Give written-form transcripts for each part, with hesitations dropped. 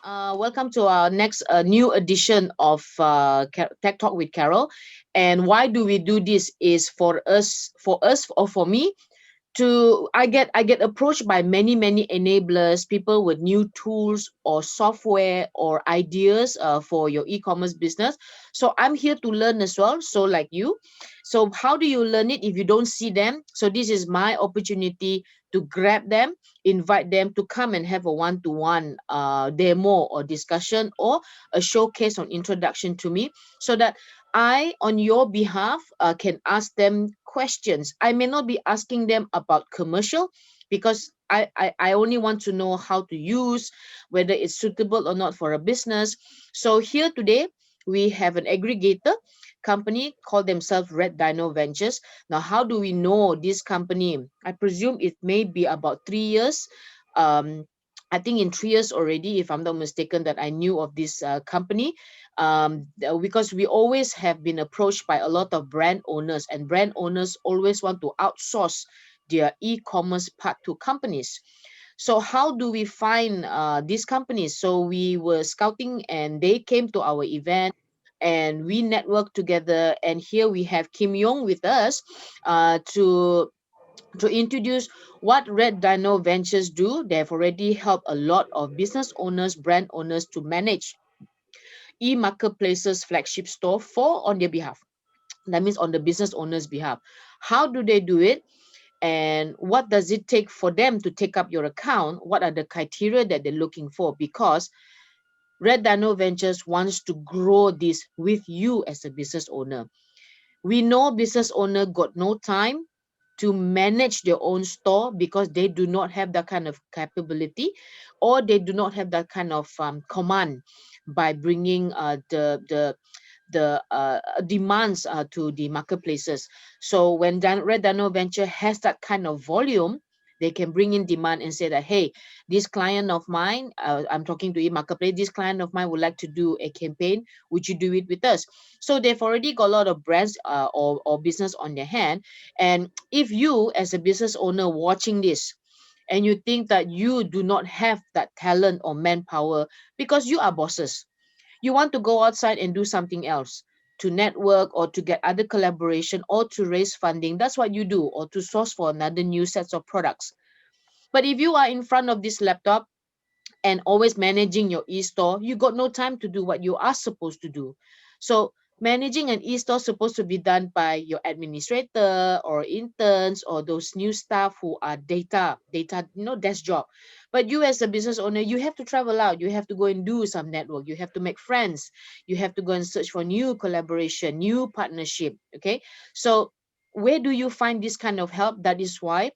Welcome to our next new edition of Tech Talk with Carol. And why do we do this? Is for us, or for me to I get approached by many enablers, people with new tools or software or ideas for your e-commerce business. So I'm here to learn as well, so like you. So how do you learn it if you don't see them? So this is my opportunity to grab them, invite them to come and have a one-to-one demo or discussion or a showcase on introduction to me, so that I, on your behalf, can ask them questions. I may not be asking them about commercial, because I only want to know how to use, whether it's suitable or not for a business. So here today, we have an aggregator company called themselves Red Dino Ventures. Now, how do we know this company? I presume it may be about 3 years. Um, I think in 3 years already, if I'm not mistaken, that I knew of this company, because we always have been approached by a lot of brand owners, and brand owners always want to outsource their e-commerce part to companies. So how do we find these companies? So we were scouting and they came to our event and we networked together. And here we have Kim Yoong with us to introduce what Red Dino Ventures do. They have already helped a lot of business owners, brand owners to manage eMarketplaces flagship store for on their behalf. That means on the business owner's behalf. How do they do it? And what does it take for them to take up your account? What are the criteria that they're looking for? Because Red Dino Ventures wants to grow this with you as a business owner. We know business owner got no time to manage their own store because they do not have that kind of capability, or they do not have that kind of command by bringing the demands to the marketplaces. So when Red Dino Venture has that kind of volume, they can bring in demand and say that, hey, this client of mine, I'm talking to eMarketplace, this client of mine would like to do a campaign. Would you do it with us? So they've already got a lot of brands or business on their hand. And if you, as a business owner watching this, and you think that you do not have that talent or manpower because you are bosses, you want to go outside and do something else, to network or to get other collaboration or to raise funding, that's what you do, or to source for another new sets of products. But if you are in front of this laptop and always managing your e-store, you got no time to do what you are supposed to do. So managing an e-store is supposed to be done by your administrator or interns or those new staff who are data, desk job. But you, as a business owner, you have to travel out, you have to go and do some network, you have to make friends, you have to go and search for new collaboration, new partnership. Okay, so where do you find this kind of help? That is why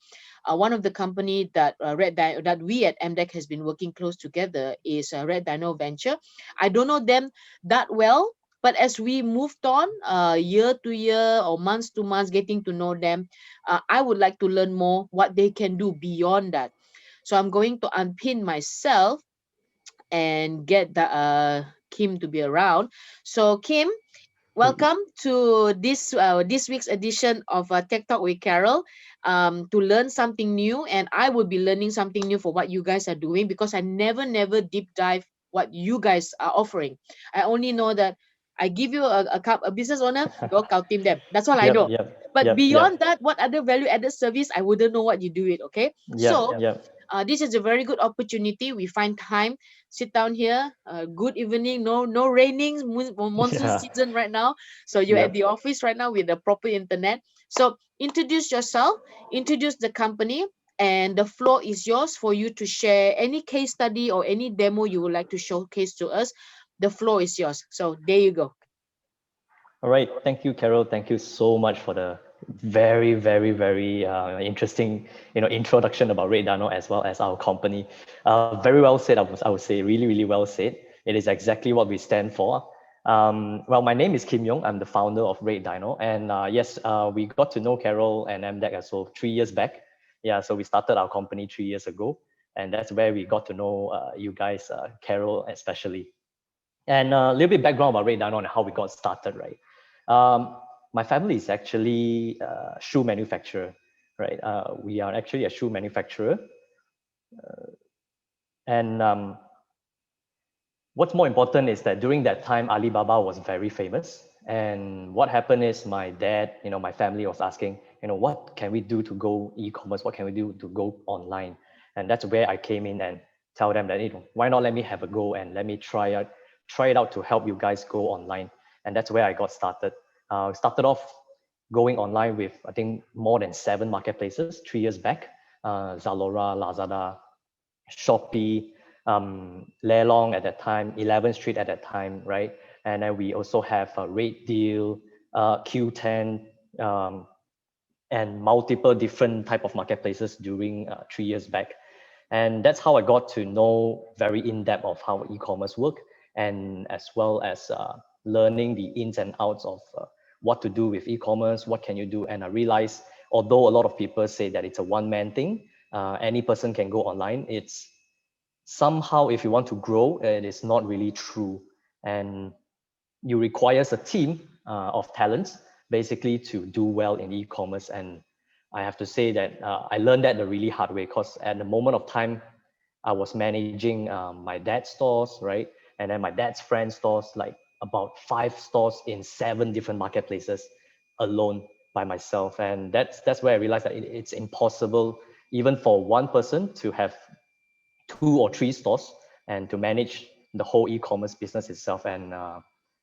one of the company that that we at MDEC has been working close together is Red Dino Venture. I don't know them that well, but as we moved on, year to year or months to months, getting to know them, I would like to learn more what they can do beyond that. So I'm going to unpin myself and get the Kim to be around. So Kim, welcome to this week's edition of Tech Talk with Carol. To learn something new, and I will be learning something new for what you guys are doing, because I never deep dive what you guys are offering. I only know that I give you a business owner, go account team them. That's all I Yep, know. yep, But yep, yep, beyond that, what other value added service, I wouldn't know what you do it. Okay, yep, so yep. this is a very good opportunity. We find time, sit down here. Good evening. No raining. Monsoon Yeah, season right now. So you're at yep. the office right now with the proper internet. So introduce yourself, introduce the company, and the floor is yours for you to share any case study or any demo you would like to showcase to us. The floor is yours. So there you go. All right. Thank you, Carol. Thank you so much for the very interesting, introduction about Red Dino as well as our company. Very well said. I would say really well said. It is exactly what we stand for. Well, my name is Kim Young. I'm the founder of Red Dino, and yes, we got to know Carol and MDEC as well 3 years back. Yeah, so we started our company 3 years ago, and that's where we got to know you guys, Carol especially. And a little bit background about Red Dino and how we got started, right? My family is actually a shoe manufacturer, right? We are actually a shoe manufacturer, and what's more important is that during that time, Alibaba was very famous. And what happened is my dad, my family was asking, what can we do to go e-commerce? What can we do to go online? And that's where I came in and tell them that, why not let me have a go and let me try it out to help you guys go online. And that's where I got started. Started off going online with, I think, more than 7 marketplaces 3 years back. Zalora, Lazada, Shopee, Lelong at that time, 11th Street at that time, right? And then we also have a Rate Deal, Q10, and multiple different type of marketplaces during 3 years back. And that's how I got to know very in-depth of how e-commerce work, and as well as learning the ins and outs of what to do with e-commerce, what can you do. And I realized, although a lot of people say that it's a one-man thing, any person can go online, it's somehow, if you want to grow, it is not really true. And you requires a team of talents basically to do well in e-commerce. And I have to say that I learned that the really hard way, because at the moment of time, I was managing my dad's stores, right? And then my dad's friend's stores, like about 5 stores in 7 different marketplaces alone by myself. And that's where I realized that it's impossible even for one person to have 2 or 3 stores and to manage the whole e-commerce business itself. And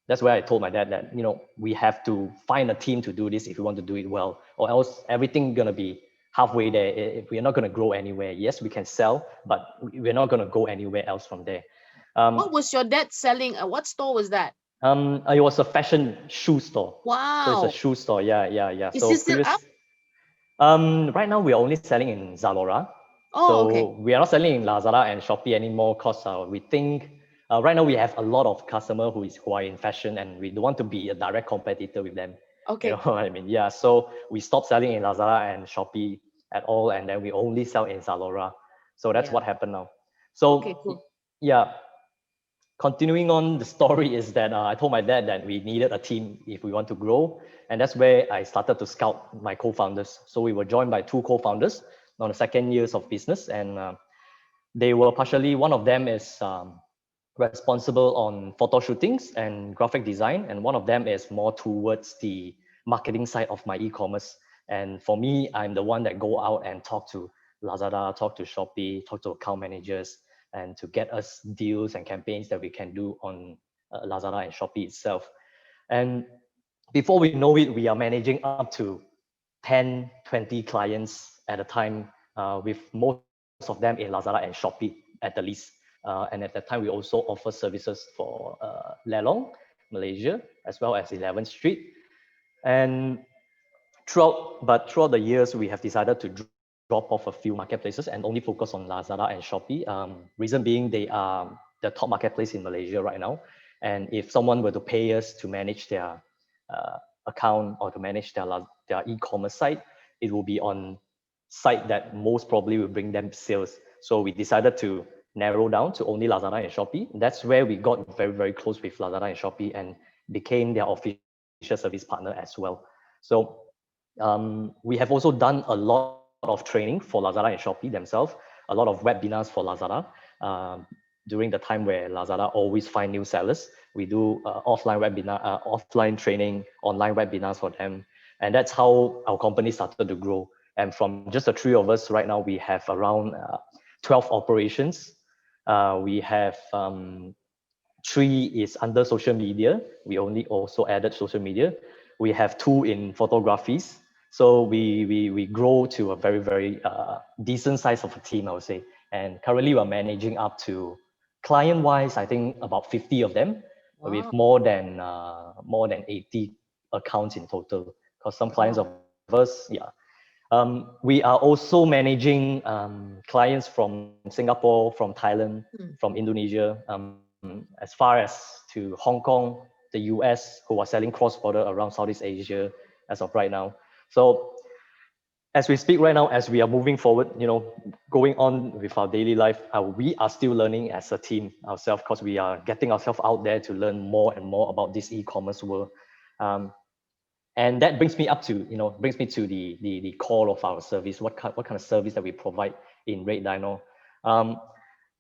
that's where I told my dad that, we have to find a team to do this if we want to do it well, or else everything gonna be halfway there. If we're not gonna grow anywhere, yes, we can sell, but we're not gonna go anywhere else from there. What was your dad selling? What store was that? It was a fashion shoe store. So it's a Wow. shoe store. Yeah. Is So it still up? previous, right now we're only selling in Zalora. Oh, okay. So we are not selling in Lazada and Shopee anymore, because we think right now we have a lot of customers who are in fashion, and we don't want to be a direct competitor with them. You know Okay. what I mean? Yeah. So we stopped selling in Lazada and Shopee at all, and then we only sell in Zalora. So that's Yeah. what happened now. Okay, So cool. yeah, continuing on the story is that I told my dad that we needed a team if we want to grow. And that's where I started to scout my co-founders. So we were joined by 2 co-founders on the second years of business. And they were partially, one of them is responsible on photo shootings and graphic design. And one of them is more towards the marketing side of my e-commerce. And for me, I'm the one that go out and talk to Lazada, talk to Shopee, talk to account managers, and to get us deals and campaigns that we can do on Lazada and Shopee itself. And before we know it, we are managing up to 10, 20 clients at a time, with most of them in Lazada and Shopee at the least. And at that time, we also offer services for Lelong, Malaysia, as well as 11th Street. And throughout the years, we have decided to drop off a few marketplaces and only focus on Lazada and Shopee. Reason being, they are the top marketplace in Malaysia right now. And if someone were to pay us to manage their account or to manage their e-commerce site, it will be on site that most probably will bring them sales. So we decided to narrow down to only Lazada and Shopee. That's where we got very, very close with Lazada and Shopee and became their official service partner as well. So we have also done a lot of training for Lazada and Shopee themselves, a lot of webinars for Lazada. During the time where Lazada always find new sellers, we do offline training, online webinars for them. And that's how our company started to grow. And from just the 3 of us right now, we have around 12 operations. We have 3 is under social media. We only also added social media. We have 2 in photographies. So we grow to a very, very decent size of a team, I would say. And currently we're managing up to, client-wise, I think about 50 of them, with Wow. more than 80 accounts in total. Because some clients Wow. of us, yeah. We are also managing clients from Singapore, from Thailand, Hmm. from Indonesia, as far as to Hong Kong, the US, who are selling cross-border around Southeast Asia as of right now. So as we speak right now, as we are moving forward, going on with our daily life, we are still learning as a team ourselves, because we are getting ourselves out there to learn more and more about this e-commerce world. And that brings me to the core of our service. What kind of service that we provide in Red Dino?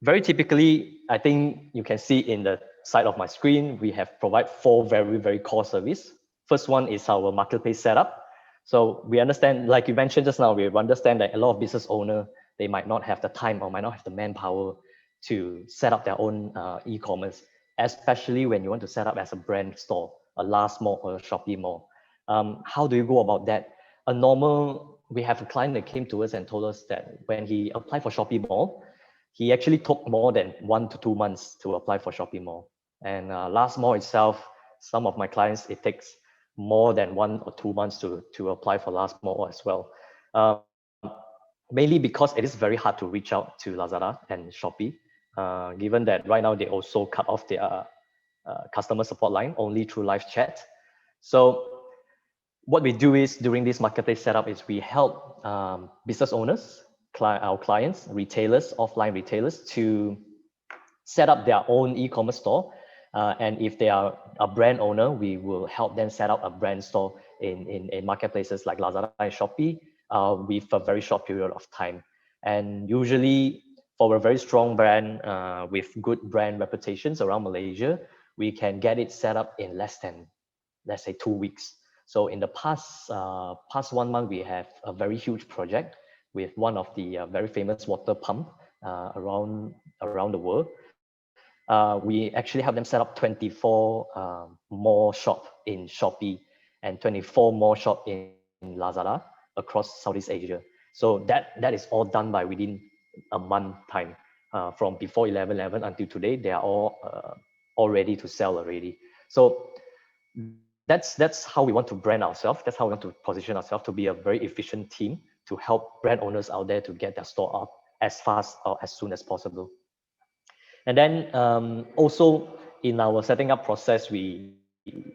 Very typically, I think you can see in the side of my screen, we have provide 4 very, very core service. First one is our marketplace setup. So we understand, like you mentioned just now, we understand that a lot of business owner, they might not have the time or might not have the manpower to set up their own e-commerce, especially when you want to set up as a brand store, a last mall or a Shopee mall. How do you go about that? We have a client that came to us and told us that when he applied for Shopee Mall, he actually took more than 1 to 2 months to apply for Shopee Mall. And last mall itself, some of my clients, it takes more than 1 or 2 months to apply for last mall as well. Mainly because it is very hard to reach out to Lazada and Shopee, given that right now they also cut off their customer support line only through live chat. So what we do is during this marketplace setup is we help business owners, our clients, retailers, offline retailers to set up their own e-commerce store. And if they are a brand owner, we will help them set up a brand store in marketplaces like Lazada and Shopee with a very short period of time. And usually for a very strong brand with good brand reputations around Malaysia, we can get it set up in less than, let's say, 2 weeks. So in the past 1 month, we have a very huge project with one of the very famous water pump around the world. We actually have them set up 24 more shop in Shopee and 24 more shop in Lazada across Southeast Asia. So that is all done by within a month time. From before 11/11 until today, they are all ready to sell already. So that's how we want to brand ourselves. That's how we want to position ourselves to be a very efficient team to help brand owners out there to get their store up as fast or as soon as possible. And then also in our setting up process, we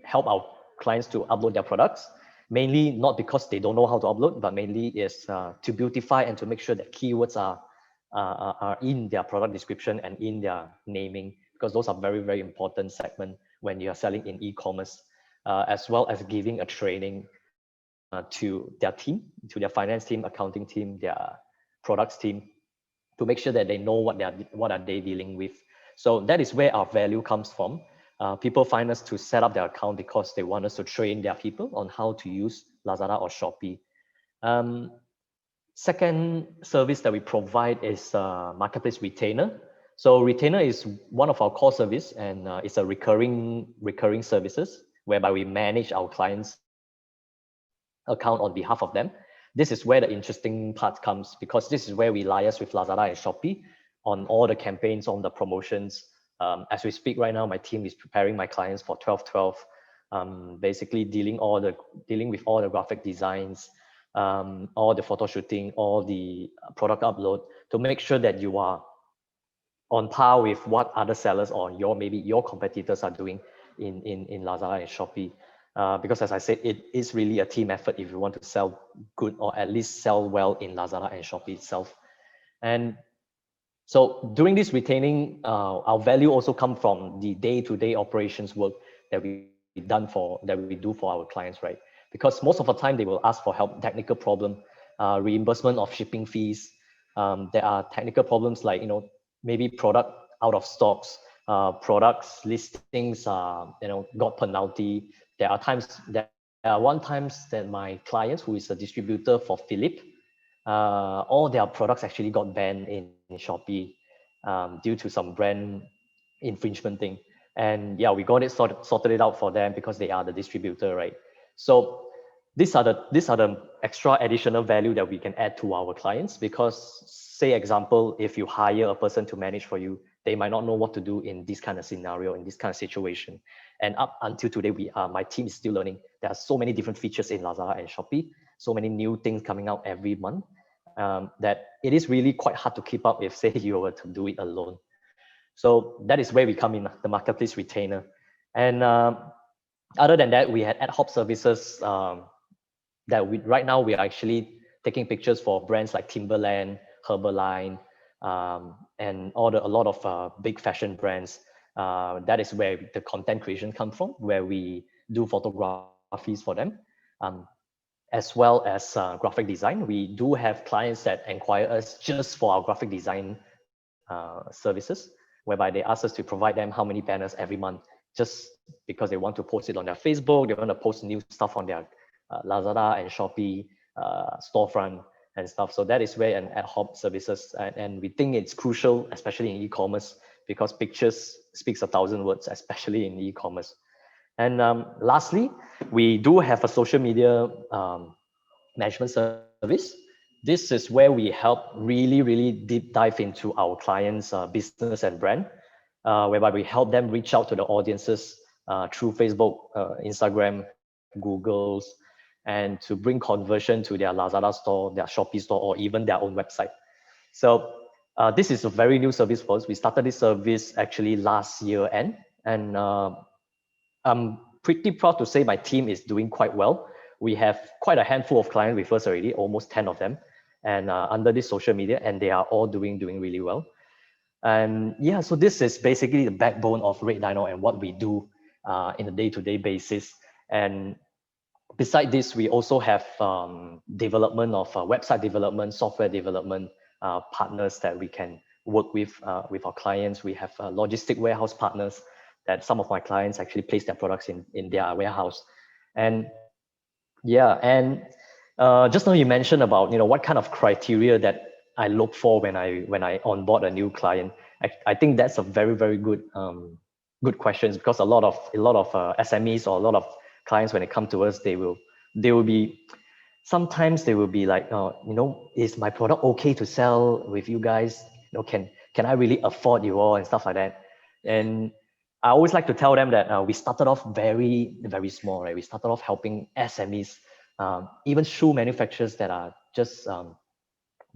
help our clients to upload their products, mainly not because they don't know how to upload, but mainly is to beautify and to make sure that keywords are in their product description and in their naming, because those are very, very important segment when you are selling in e-commerce, as well as giving a training to their team, to their finance team, accounting team, their products team, to make sure that they know what are they dealing with. So that is where our value comes from. People find us to set up their account because they want us to train their people on how to use Lazada or Shopee. Second service that we provide is marketplace retainer. So retainer is one of our core service, and it's a recurring services whereby we manage our clients' account on behalf of them. This is where the interesting part comes, because this is where we liaise with Lazada and Shopee on all the campaigns, on the promotions. As we speak right now, my team is preparing my clients for 12/12, basically dealing with all the graphic designs, all the photo shooting, all the product upload, to make sure that you are on par with what other sellers or maybe your competitors are doing in Lazada and Shopee. Because as I said, it is really a team effort if you want to sell good or at least sell well in Lazada and Shopee itself. And so during this retaining, our value also come from the day-to-day operations work that we do for our clients, right? Because most of the time they will ask for help, technical problem, reimbursement of shipping fees. There are technical problems like, maybe product out of stocks, products listings, got penalty. There are one times that my client, who is a distributor for Philip, all their products actually got banned in Shopee due to some brand infringement thing. And yeah, we got it sorted it out for them because they are the distributor, right? So these are the extra additional value that we can add to our clients, because say example, if you hire a person to manage for you, they might not know what to do in this kind of scenario, in this kind of situation. And up until today, my team is still learning. There are so many different features in Lazada and Shopee, so many new things coming out every month, that it is really quite hard to keep up if, say, you were to do it alone. So that is where we come in, the marketplace retainer. And other than that, we had ad hoc services right now we are actually taking pictures for brands like Timberland, Herbal Line, and a lot of big fashion brands. That is where the content creation comes from, where we do photographies for them, as well as graphic design. We do have clients that inquire us just for our graphic design services, whereby they ask us to provide them how many banners every month, just because they want to post it on their Facebook, they want to post new stuff on their Lazada and Shopee storefront and stuff. So that is where an ad hoc services, and we think it's crucial, especially in e-commerce, because pictures speaks 1,000 words, especially in e-commerce. And lastly, we do have a social media management service. This is where we help really deep dive into our clients' business and brand, whereby we help them reach out to the audiences through Facebook, Instagram, Google's, and to bring conversion to their Lazada store, their Shopee store, or even their own website. So this is a very new service for us. We started this service actually last year end, and I'm pretty proud to say my team is doing quite well. We have quite a handful of clients with us already, almost 10 of them, and under this social media, and they are all doing really well. And yeah, so this is basically the backbone of Red Dino and what we do in a day-to-day basis. And beside this, we also have development of website development, software development partners that we can work with our clients. We have logistic warehouse partners that some of my clients actually place their products in their warehouse. And yeah, and just now you mentioned about what kind of criteria that I look for when I onboard a new client. I think that's a very good good questions, because a lot of SMEs or a lot of clients, when they come to us, they will be, sometimes they will be like, is my product okay to sell with you guys? Can I really afford you all and stuff like that? And I always like to tell them that we started off very small, right? We started off helping SMEs, even shoe manufacturers that are just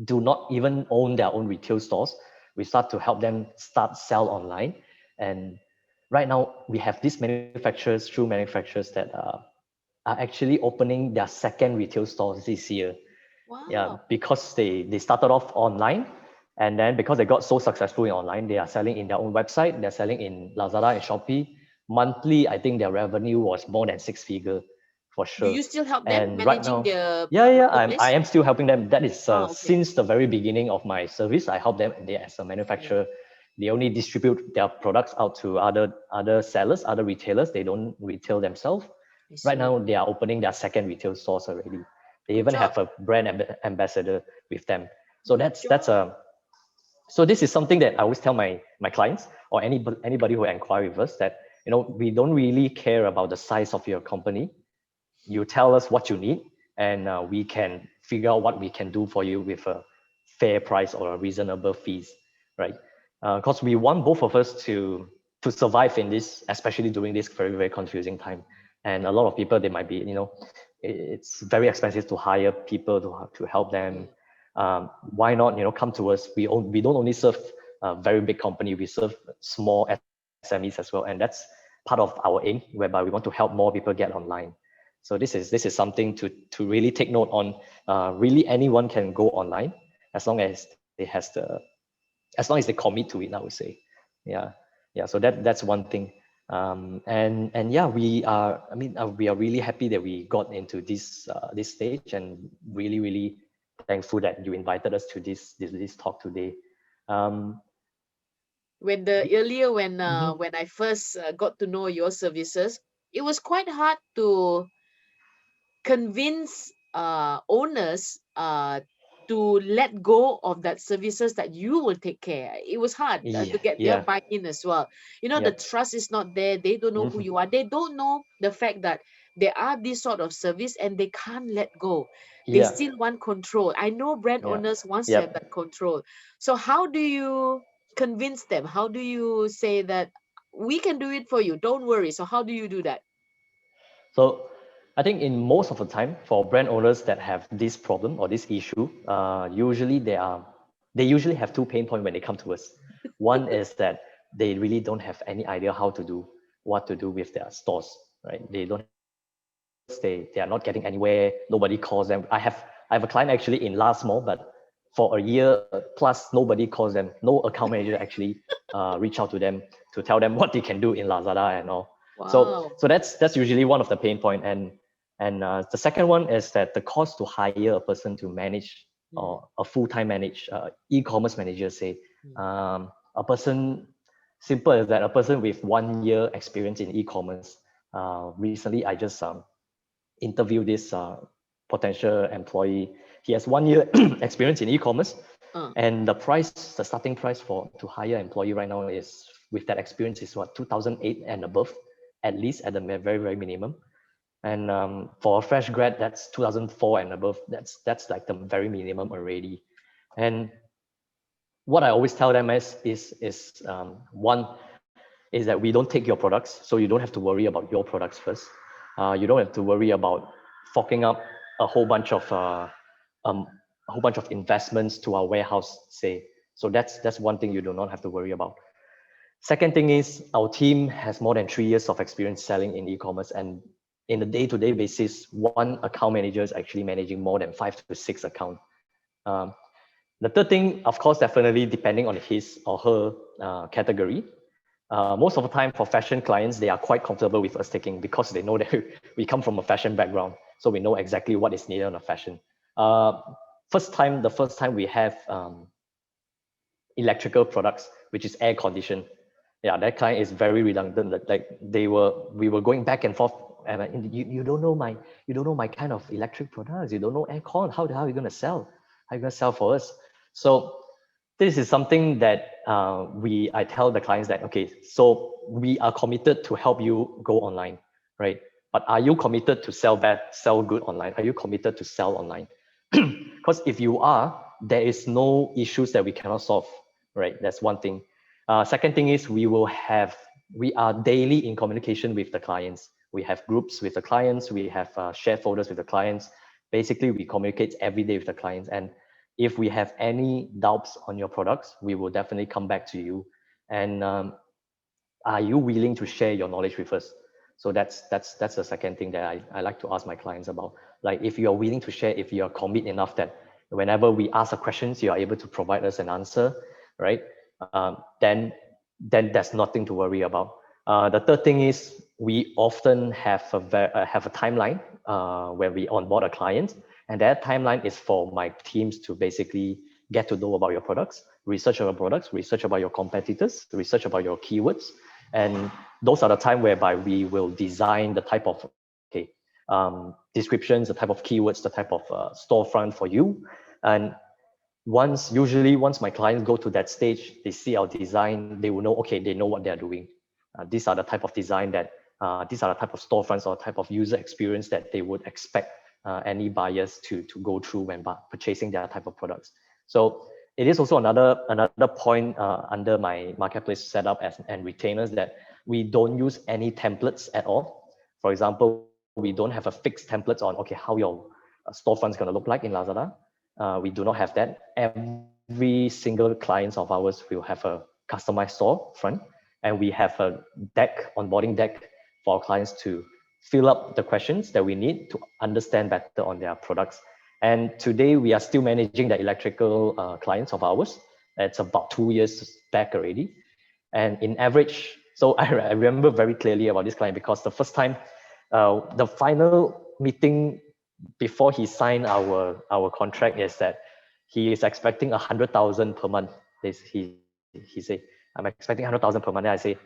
do not even own their own retail stores. We start to help them start sell online. And right now we have these manufacturers, shoe manufacturers, that are actually opening their second retail stores this year. Yeah, Wow. because they started off online, and then because they got so successful in online, they are selling in their own website, they're selling in Lazada and Shopee. Monthly, I think their revenue was more than six figure for Do sure. you still help them And right managing now, the yeah, I marketplace? am still helping them. That is Okay. since the very beginning of my service. I help them. They, as a Mm, manufacturer, they only distribute their products out to other sellers, other retailers. They don't retail themselves. I Right see. now, they are opening their second retail stores already. They Good even job. have a brand ambassador with them. So Good that's job. a, so this is something that I always tell my clients, or anybody who inquire with us, that we don't really care about the size of your company. You tell us what you need, and we can figure out what we can do for you with a fair price or a reasonable fees, right? Because we want both of us to survive in this, especially during this very confusing time. And a lot of people, they might be, it's very expensive to hire people to help them. Mm. Why not, come to us? We don't only serve a very big company, we serve small SMEs as well, and that's part of our aim, whereby we want to help more people get online. So this is something to really take note on. Really, anyone can go online as long as they commit to it, I would say. Yeah, yeah. So that's one thing. And yeah, we are really happy that we got into this stage, and really thankful that you invited us to this talk today. Um, When the earlier mhm. when I first got to know your services, it was quite hard to convince owners to let go of that services that you will take care. It was hard to Yeah, get their yeah, buy-in as well. The yep. trust is not there. They don't know who Mhm. you are. They don't know the fact that there are this sort of service and they can't let go. They Yeah, still want control. I know brand yeah, owners wants to have yep. that control. So how do you convince them? How do you say that we can do it for you? Don't worry. So how do you do that? So I think in most of the time, for brand owners that have this problem or this issue, usually they usually have two pain points when they come to us. One is that they really don't have any idea how to do what to do with their stores, right? They don't have sales, they are not getting anywhere. Nobody calls them. I have a client actually in last mall, but for a year plus nobody calls them. No account manager actually reach out to them to tell them what they can do in Lazada and all. Wow. So that's usually one of the pain point. And the second one is that the cost to hire a person to manage, Mm, or a full-time manage e-commerce manager, say, mm, a person. simple as that. A person with 1 year experience in e-commerce. Recently, I just interviewed this potential employee. He has 1 year experience in e-commerce, Uh, and the starting price for to hire employee right now is with that experience is what 2008 and above, at least at the very very minimum. And for a fresh grad, that's 2004 and above. That's like the very minimum already. And what I always tell them is one is that we don't take your products, so you don't have to worry about your products first. You don't have to worry about forking up a whole bunch of um, a whole bunch of investments to our warehouse, say. So that's one thing you do not have to worry about. Second thing is our team has more than 3 years of experience selling in e-commerce, and in a day-to-day basis, one account manager is actually managing more than 5 to 6 accounts. Um, the third thing, of course, definitely depending on his or her category. Most of the time for fashion clients, they are quite comfortable with us taking because they know that we come from a fashion background. So we know exactly what is needed on a fashion. Uh, the first time we have electrical products, which is air conditioned. Yeah, that client is very redundant. Like we were going back and forth, and you don't know my kind of electric products. You don't know aircon. How are you gonna sell? How are you gonna sell for us? So this is something that I tell the clients that okay, so we are committed to help you go online, right? But are you committed to sell good online? Are you committed to sell online? Because if you are, there is no issues that we cannot solve, right? That's one thing. Second thing is we are daily in communication with the clients. We have groups with the clients. We have share folders with the clients. Basically, we communicate every day with the clients. And if we have any doubts on your products, we will definitely come back to you. And are you willing to share your knowledge with us? So that's the second thing that I like to ask my clients about. Like if you are willing to share, if you are commit enough that whenever we ask a questions, you are able to provide us an answer, right? Then there's nothing to worry about. The third thing is we often have a timeline where we onboard a client, and that timeline is for my teams to basically get to know about your products, research about products, research about your competitors, research about your keywords, and those are the time whereby we will design the type of descriptions, the type of keywords, the type of storefront for you. And once my clients go to that stage, they see our design, they will know, okay, they know what they're doing. These are the type of design these are the type of storefronts or type of user experience that they would expect any buyers to go through when purchasing their type of products. So it is also another point under my marketplace setup and retainers that we don't use any templates at all. For example, we don't have a fixed templates on, okay, how your storefront is going to look like in Lazada. We do not have that. Every single clients of ours will have a customized store front, and we have a onboarding deck for our clients to fill up the questions that we need to understand better on their products. And today we are still managing the electrical clients of ours. It's about 2 years back already. And in average, so I remember very clearly about this client because the first time, the final meeting before he signed our contract is that he is expecting 100,000 per month. He say, I'm expecting 100,000 per month. Then I say,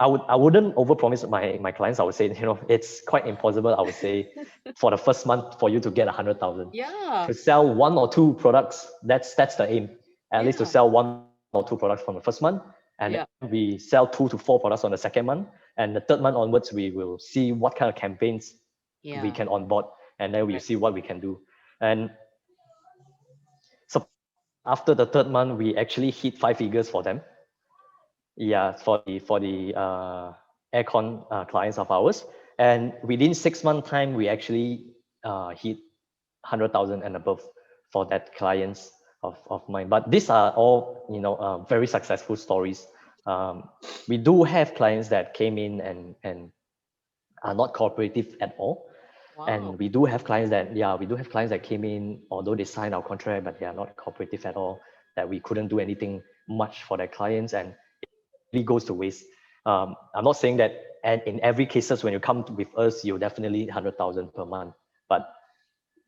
I wouldn't overpromise my clients. I would say, it's quite impossible. I would say, for the first month for you to get 100,000 yeah, to sell one or two products. That's the aim. At least to yeah, sell one or two products from the first month, and then yeah, we sell 2 to 4 products on the second month, and the third month onwards we will see what kind of campaigns we yeah. can onboard, and then we Right. see what we can do. And surprisingly, after the third month, we actually hit 5 figures for them. Yeah, for the aircon clients of ours, and within 6 month time, we actually hit 100,000 and above for that clients of mine. But these are all very successful stories. Um, we do have clients that came in and are not cooperative at all. Wow. And we do have clients that, yeah, we do have clients that came in, although they signed our contract, but they are not cooperative at all, that we couldn't do anything much for their clients, and it really goes to waste. I'm not saying that, and in every cases when you come with us, you're definitely 100,000 per month, but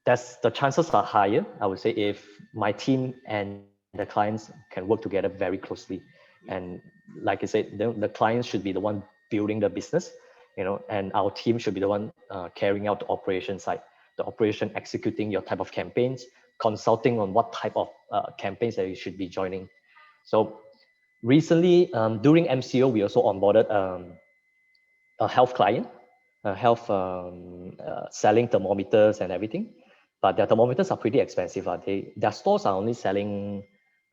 the chances are higher, I would say, if my team and the clients can work together very closely. Yeah. And like I said, the clients should be the one building the business, and our team should be the one carrying out the operation side, the operation executing your type of campaigns, consulting on what type of campaigns that you should be joining. So recently, during MCO, we also onboarded a health client, a health selling thermometers and everything. But their thermometers are pretty expensive. Their stores are only selling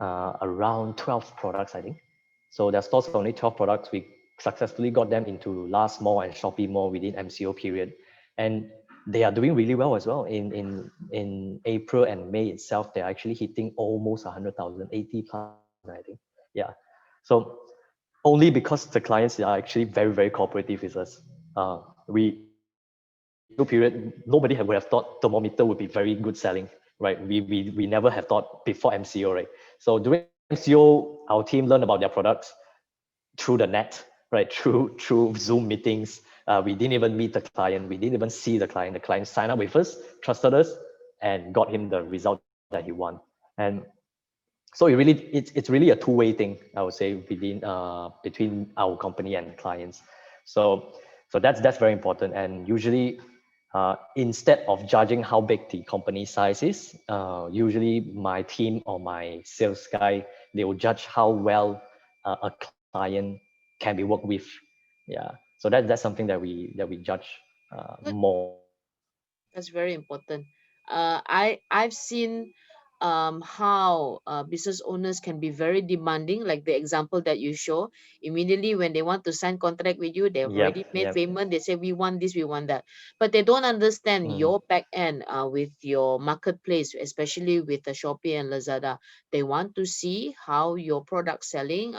around 12 products, I think. So their stores are only 12 products. We successfully got them into Last Mall and Shopee Mall within MCO period. And they are doing really well as well. In April and May itself, they're actually hitting almost 100,000, 80,000, I think. Yeah. So only because the clients are actually very, very cooperative with us. During MCO period, nobody would have thought thermometer would be very good selling, right? We never have thought before MCO, right? So during MCO, our team learned about their products through the net, right? Through Zoom meetings. We didn't even meet the client. We didn't even see the client. The client signed up with us, trusted us, and got him the result that he want. And so it's really a two-way thing, I would say, between our company and clients. So that's very important. And usually instead of judging how big the company size is, usually my team or my sales guy, they will judge how well a client can be worked with. Yeah, so that's something that we judge Good. more. That's very important. I've seen how business owners can be very demanding, like the example that you show. Immediately when they want to sign contract with you, they've Yep, already made yep. payment. They say we want this, we want that, but they don't understand Mhm. your back end with your marketplace, especially with the Shopee and Lazada. They want to see how your product selling.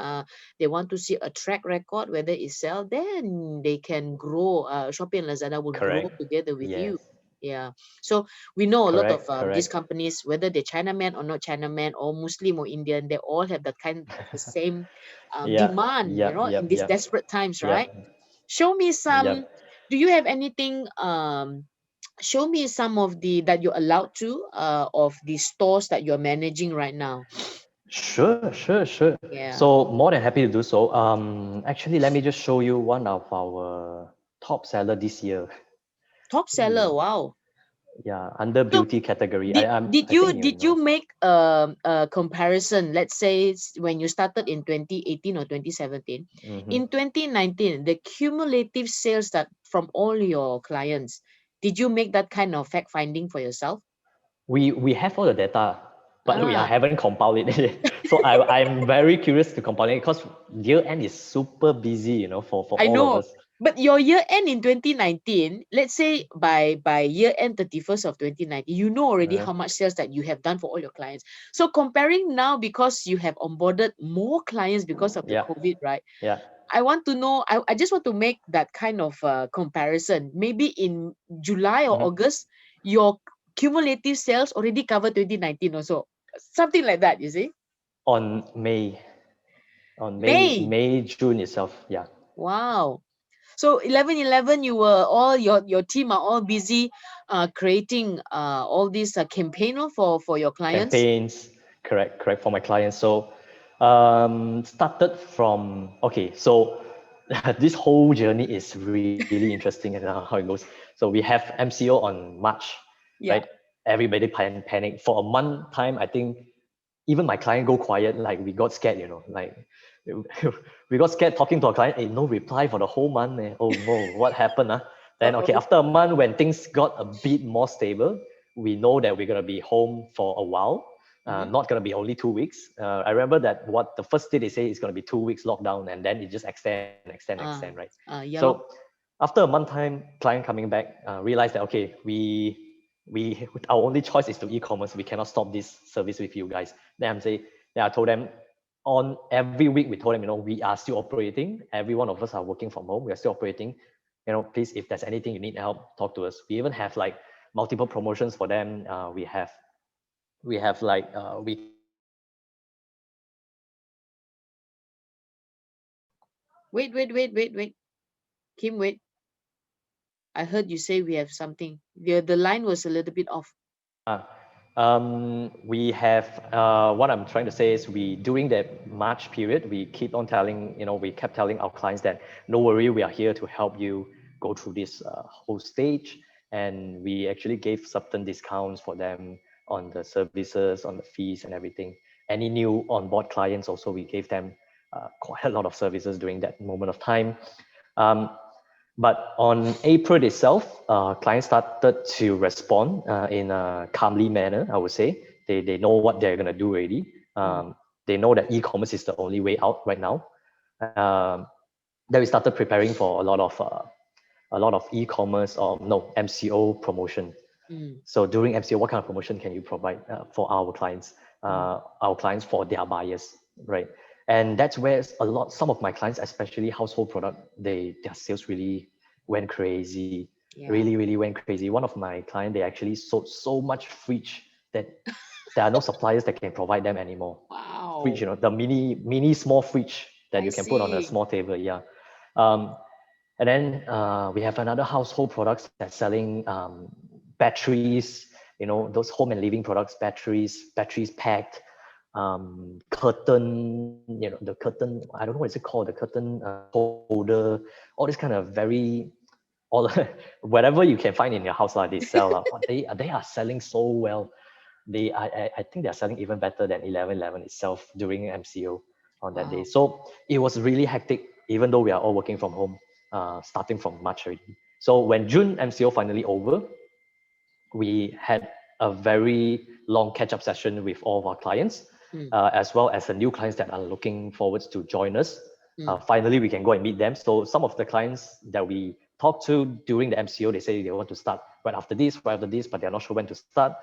They want to see a track record whether it sell. Then they can grow. Shopee and Lazada will grow Correct. together with Yes. you. Yeah. So we know a lot of Correct. these Correct. companies, whether they're Chinaman or not Chinaman or Muslim or Indian, they all have that kind of the same Yeah. demand, Yep. in Yep. these Yep. desperate times, right? Yep. Show me some, Yep. do you have anything, show me some of the, that you're allowed to, of the stores that you're managing right now. Sure. Sure. Sure. Yeah. So more than happy to do so. Actually, let me just show you one of our top seller this year. Top seller, Hmm. wow. Yeah, under So beauty category. did did I you think you did you know. make a comparison? Let's say when you started in 2018 or 2017, Hmm. in 2019, the cumulative sales that from all your clients, did you make that kind of fact finding for yourself? We have all the data, but we Ah, haven't compiled it yet. So I'm very curious to compile it because year end is super busy, for I all of know. us. But your year end in 2019, let's say by year end 31st of 2019, you know already Uh, how much sales that you have done for all your clients. So comparing now, because you have onboarded more clients because of the yeah, COVID, right? yeah. I want to know, I just want to make that kind of comparison. Maybe in July or Mhm. August, your cumulative sales already covered 2019 also. Something like that, you see? On May, May. May, June itself. Yeah. Wow. So 11/11, you were all your team are all busy creating all these campaign for your clients. Campaigns, correct for my clients. So started from, okay, so this whole journey is really interesting and how it goes. So we have MCO on March, right? Yeah. Everybody panic for a month time. I think even my client go quiet, like we got scared, like we got scared talking to our client. Hey, no reply for the whole month. Oh no, what happened? Then okay, Uh-oh. after a month when things got a bit more stable, we know that we're gonna be home for a while. Mm-hmm. Not gonna be only 2 weeks. I remember that what the first day they say is gonna be 2 weeks lockdown, and then it just extend, right? So Yeah, lor. after a month time, client coming back, realized that okay, we our only choice is to e-commerce. We cannot stop this service with you guys. Then I told them on every week we told them, we are still operating. Every one of us are working from home. We are still operating. Please, if there's anything you need help, talk to us. We even have like multiple promotions for them. We have like we can Wait. Kim, wait. I heard you say we have something. The line was a little bit off. uh, We have what I'm trying to say is we during that March period we keep on telling we kept telling our clients that no worry, we are here to help you go through this whole stage, and we actually gave certain discounts for them on the services, on the fees and everything. Any new onboard clients also we gave them quite a lot of services during that moment of time. Um, but on April itself, clients started to respond in a calmly manner, I would say. They know what they're going to do already. They know that e-commerce is the only way out right now. Then we started preparing for a lot of e-commerce or no MCO promotion. So during MCO, what kind of promotion can you provide for our clients for their buyers, right? And that's where some of my clients, especially household product, their sales really went crazy, Yeah. really went crazy. One of my clients, they actually sold so much fridge that there are no suppliers that can provide them anymore. Fridge, Wow. the mini small fridge that I you can put on a see. small table, yeah. Um, and then we have another household products that's selling batteries, those home and living products, batteries packed, curtain, the curtain, I don't know what is it called, the curtain holder, all this kind of very, all whatever you can find in your house, they sell. They are selling so well. I think they're selling even better than 11.11 itself during MCO on that day. Wow. So it was really hectic, even though we are all working from home, starting from March already. So when June MCO finally over, we had a very long catch-up session with all of our clients, as well as the new clients that are looking forward to join us. Finally, we can go and meet them. So some of the clients that we talked to during the MCO, they say they want to start right after this, but they're not sure when to start.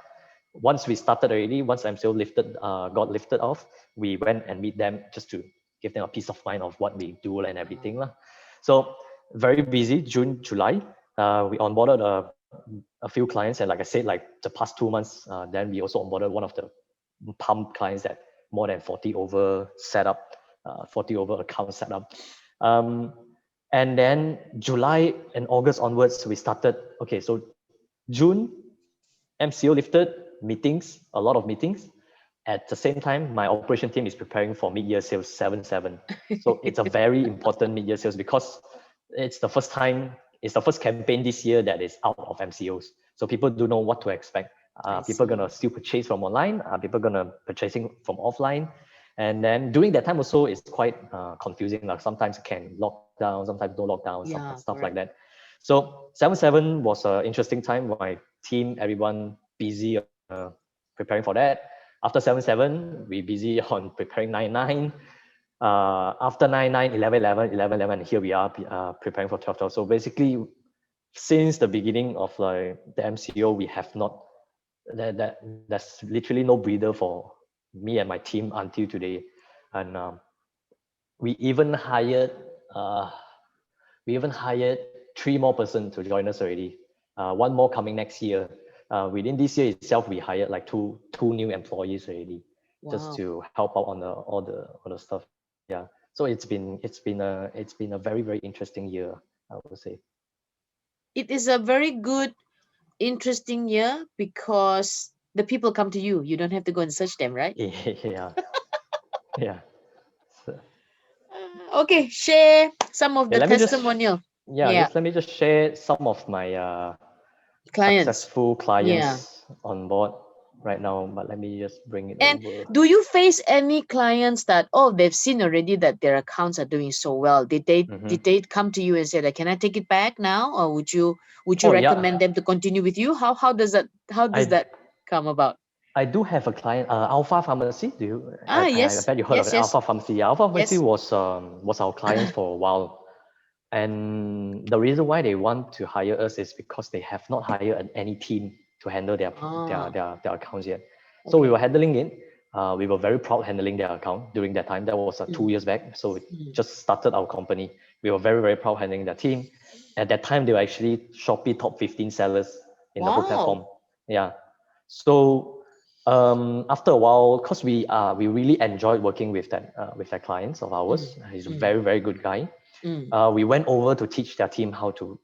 Once we started already, once MCO got lifted off, we went and meet them just to give them a peace of mind of what we do and everything. So very busy, June, July. We onboarded a few clients, and like I said, like the past 2 months, then we also onboarded one of the pump clients that more than 40 over setup, 40 over accounts set up. And then July and August onwards, we started, okay, so June, MCO lifted, meetings, a lot of meetings. At the same time, my operation team is preparing for mid-year sales 7/7. So it's a very important mid-year sales because it's the first time, it's the first campaign this year that is out of MCOs. So people don't know what to expect. I People are see. gonna still purchase from online. People are gonna purchasing from offline. And then during that time also, it's quite confusing. Like sometimes it can lock down, sometimes don't lock down, Yeah, stuff like correct. that. So 7/7 was an interesting time. My team, everyone busy preparing for that. After 7/7, we busy on preparing 9/9. After 9/9, 11/11, 11/11, here we are preparing for 12/12. So basically, since the beginning of like the MCO, we have not there's literally no breather for me and my team until today, and we even hired uh, we even hired 3 more person to join us already. One more coming next year. Within this year itself, we hired like two new employees already, just Wow. to help out on the all the stuff. Yeah. So it's been a very very interesting year, I would say. It is a very good, interesting year because the people come to you. You don't have to go and search them, right? Yeah. Yeah. So, Okay, share some of yeah. the testimonial. Yeah, Let me just share some of my clients. successful Yeah. clients on board right now. But let me just bring it And over. do you face any clients that, oh, they've seen already that their accounts are doing so well? Mm-hmm. Did they come to you and say that, can I take it back now, or would you Oh yeah, recommend them to continue with you? How does that come about? I do have a client, Alpha Pharmacy. Ah, I yes, bet you heard of yes, it, yes, Alpha Pharmacy. Yeah, Alpha Pharmacy yes. was our clients for a while, and the reason why they want to hire us is because they have not hired any team to handle Ah, their accounts yet. So we okay. were handling it. We were very proud handling their account during that time. That was 2 years back. So we Mm. just started our company. We were very very proud handling their team. At that time, they were actually Shopee top 15 sellers in the whole Wow. platform. Yeah. So after a while, because we really enjoyed working with that clients of Mm, ours. He's a mm, very very good guy. mm. We went over to teach their team how to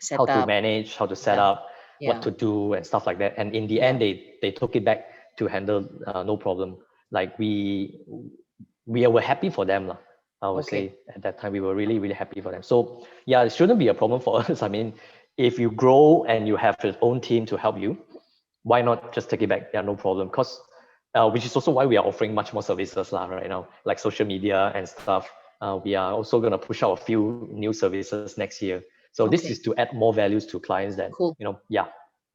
Set up. manage, how to set Yeah. up. what Yeah. to do and stuff like that. And in the Yeah. end, they took it back to handle, no problem. Like we were happy for them lah. I would Okay. say at that time we were really really happy for them. So yeah, it shouldn't be a problem for us. I mean, if you grow and you have your own team to help you, why not just take it back? Yeah, no problem. Because which is also why we are offering much more services lah right now, like social media and stuff. We are also going to push out a few new services next year. So this is Okay. to add more values to clients that, Cool. yeah,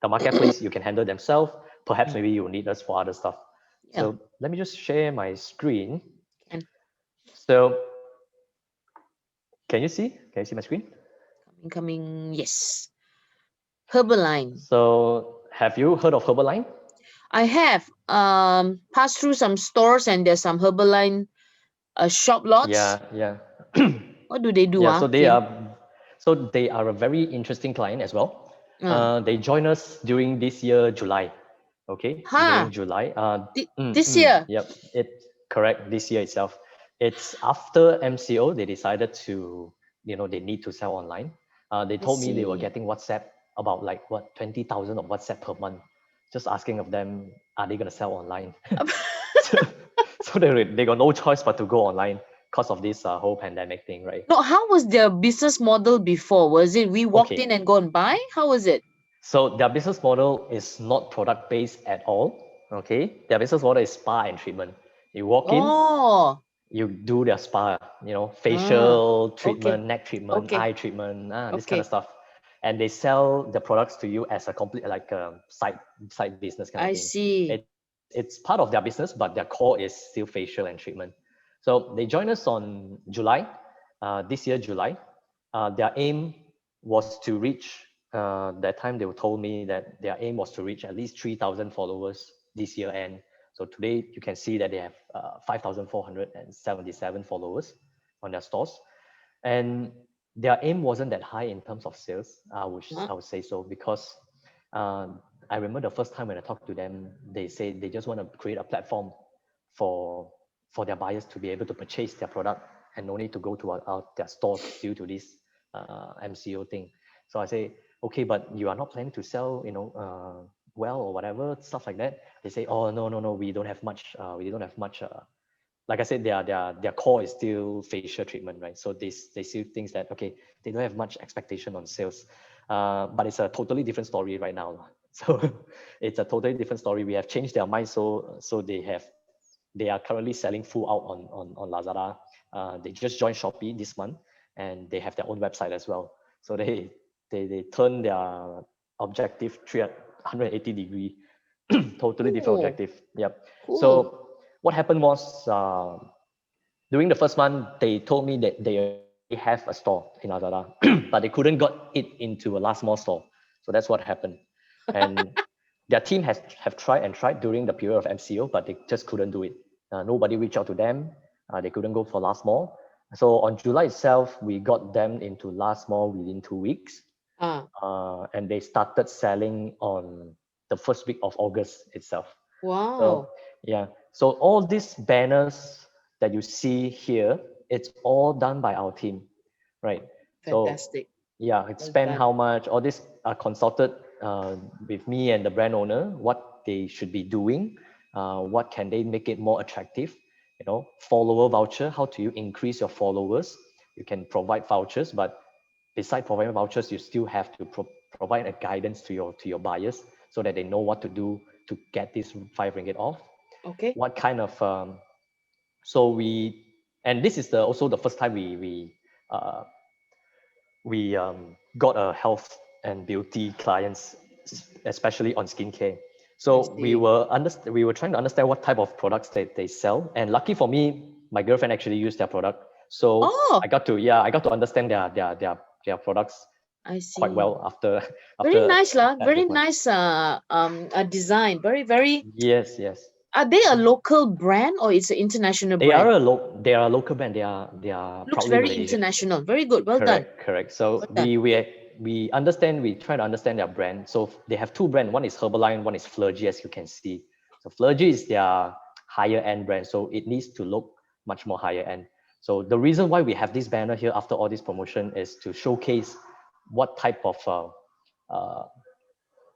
the marketplace you can handle themselves. Perhaps Mm. maybe you will need us for other stuff. Yeah. So let me just share my screen. And So can you see? Can you see my screen? coming. Yes. Herbal Line. So have you heard of Herbal Line? I have passed through some stores and there's some Herbal Line shop lots. Yeah, yeah. What do they do, Yeah, so Kim? they are a very interesting client as well. Uh, They joined us during this year July. Okay, during ha, July. this year. Yep, it correct this year itself. It's after MCO they decided to, they need to sell online. They I told me they were see. getting WhatsApp about like what 20,000 of WhatsApp per month, just asking of them, are they gonna sell online? so, so they got no choice but to go online because of this whole pandemic thing, right? No, how was their business model before? Was it we walked in Okay, and go and buy? How was it? so their business model is not product based at all. Okay, their business model is spa and treatment. You walk in, Oh, you do their spa, ah, facial okay, treatment, neck treatment, okay, eye treatment, this kind of okay. stuff. And they sell the products to you as a complete like a side business kind of I thing. see. It's part of their business, but their core is still facial and treatment. So they joined us on July, this year July. Their aim was to reach. That time they told me that their aim was to reach at least 3,000 followers this year end. So today you can see that they have 5,477 followers on their stores, and their aim wasn't that high in terms of sales. Huh? I would say so because I remember the first time when I talked to them, they say they just want to create a platform for for their buyers to be able to purchase their product and no need to go to their stores due to this MCO thing. So I say, okay, but you are not planning to sell, well or whatever stuff like that. They say, oh no no no, we don't have much. We don't have much. Like I said, their core is still facial treatment, right? So they see things that okay, they don't have much expectation on sales, but it's a totally different story right now. So it's a totally different story. We have changed their mind, so they are currently selling full out on Lazada. They just joined Shopee this month, and they have their own website as well. So they turn their objective 380 degree, totally different Oh, objective. Yep. cool. So what happened was during the first month they told me that they already have a store in Lazada, but they couldn't got it into a last mall store. So that's what happened, and their team have tried and tried during the period of MCO, but they just couldn't do it. Nobody reached out to them. They couldn't go for last mall. So on July itself, we got them into last mall within 2 weeks, Ah, and they started selling on the first week of August itself. So wow. yeah, so all these banners that you see here, it's all done by our team, right? So Fantastic. yeah, it Well spent done. how much? All this are consulted with me and the brand owner, what they should be doing, what can they make it more attractive, follower voucher, how do you increase your followers? You can provide vouchers, but beside providing vouchers, you still have to provide a guidance to your buyers so that they know what to do to get this 5 ringgit off. Okay. What kind of so we and this is the also the first time uh, we got a health and beauty clients, especially on skincare. I So see. we were trying to understand what type of products they sell. And lucky for me, my girlfriend actually used their product. So Oh, I got to understand their products I quite see. well after Very after nice lah. that Very this month. nice design. Very, very. Yes, yes. Are they a local brand or it's an international brand? They are a local brand. They are Looks proudly very Malaysian. international. Very good. Well done. Correct, correct. So Well done. we understand, we try to understand their brand. So they have two brands. One is Herbal Line, one is Flurgy, as you can see. So Flurgy is their higher end brand. So it needs to look much more higher end. So the reason why we have this banner here after all this promotion is to showcase what type of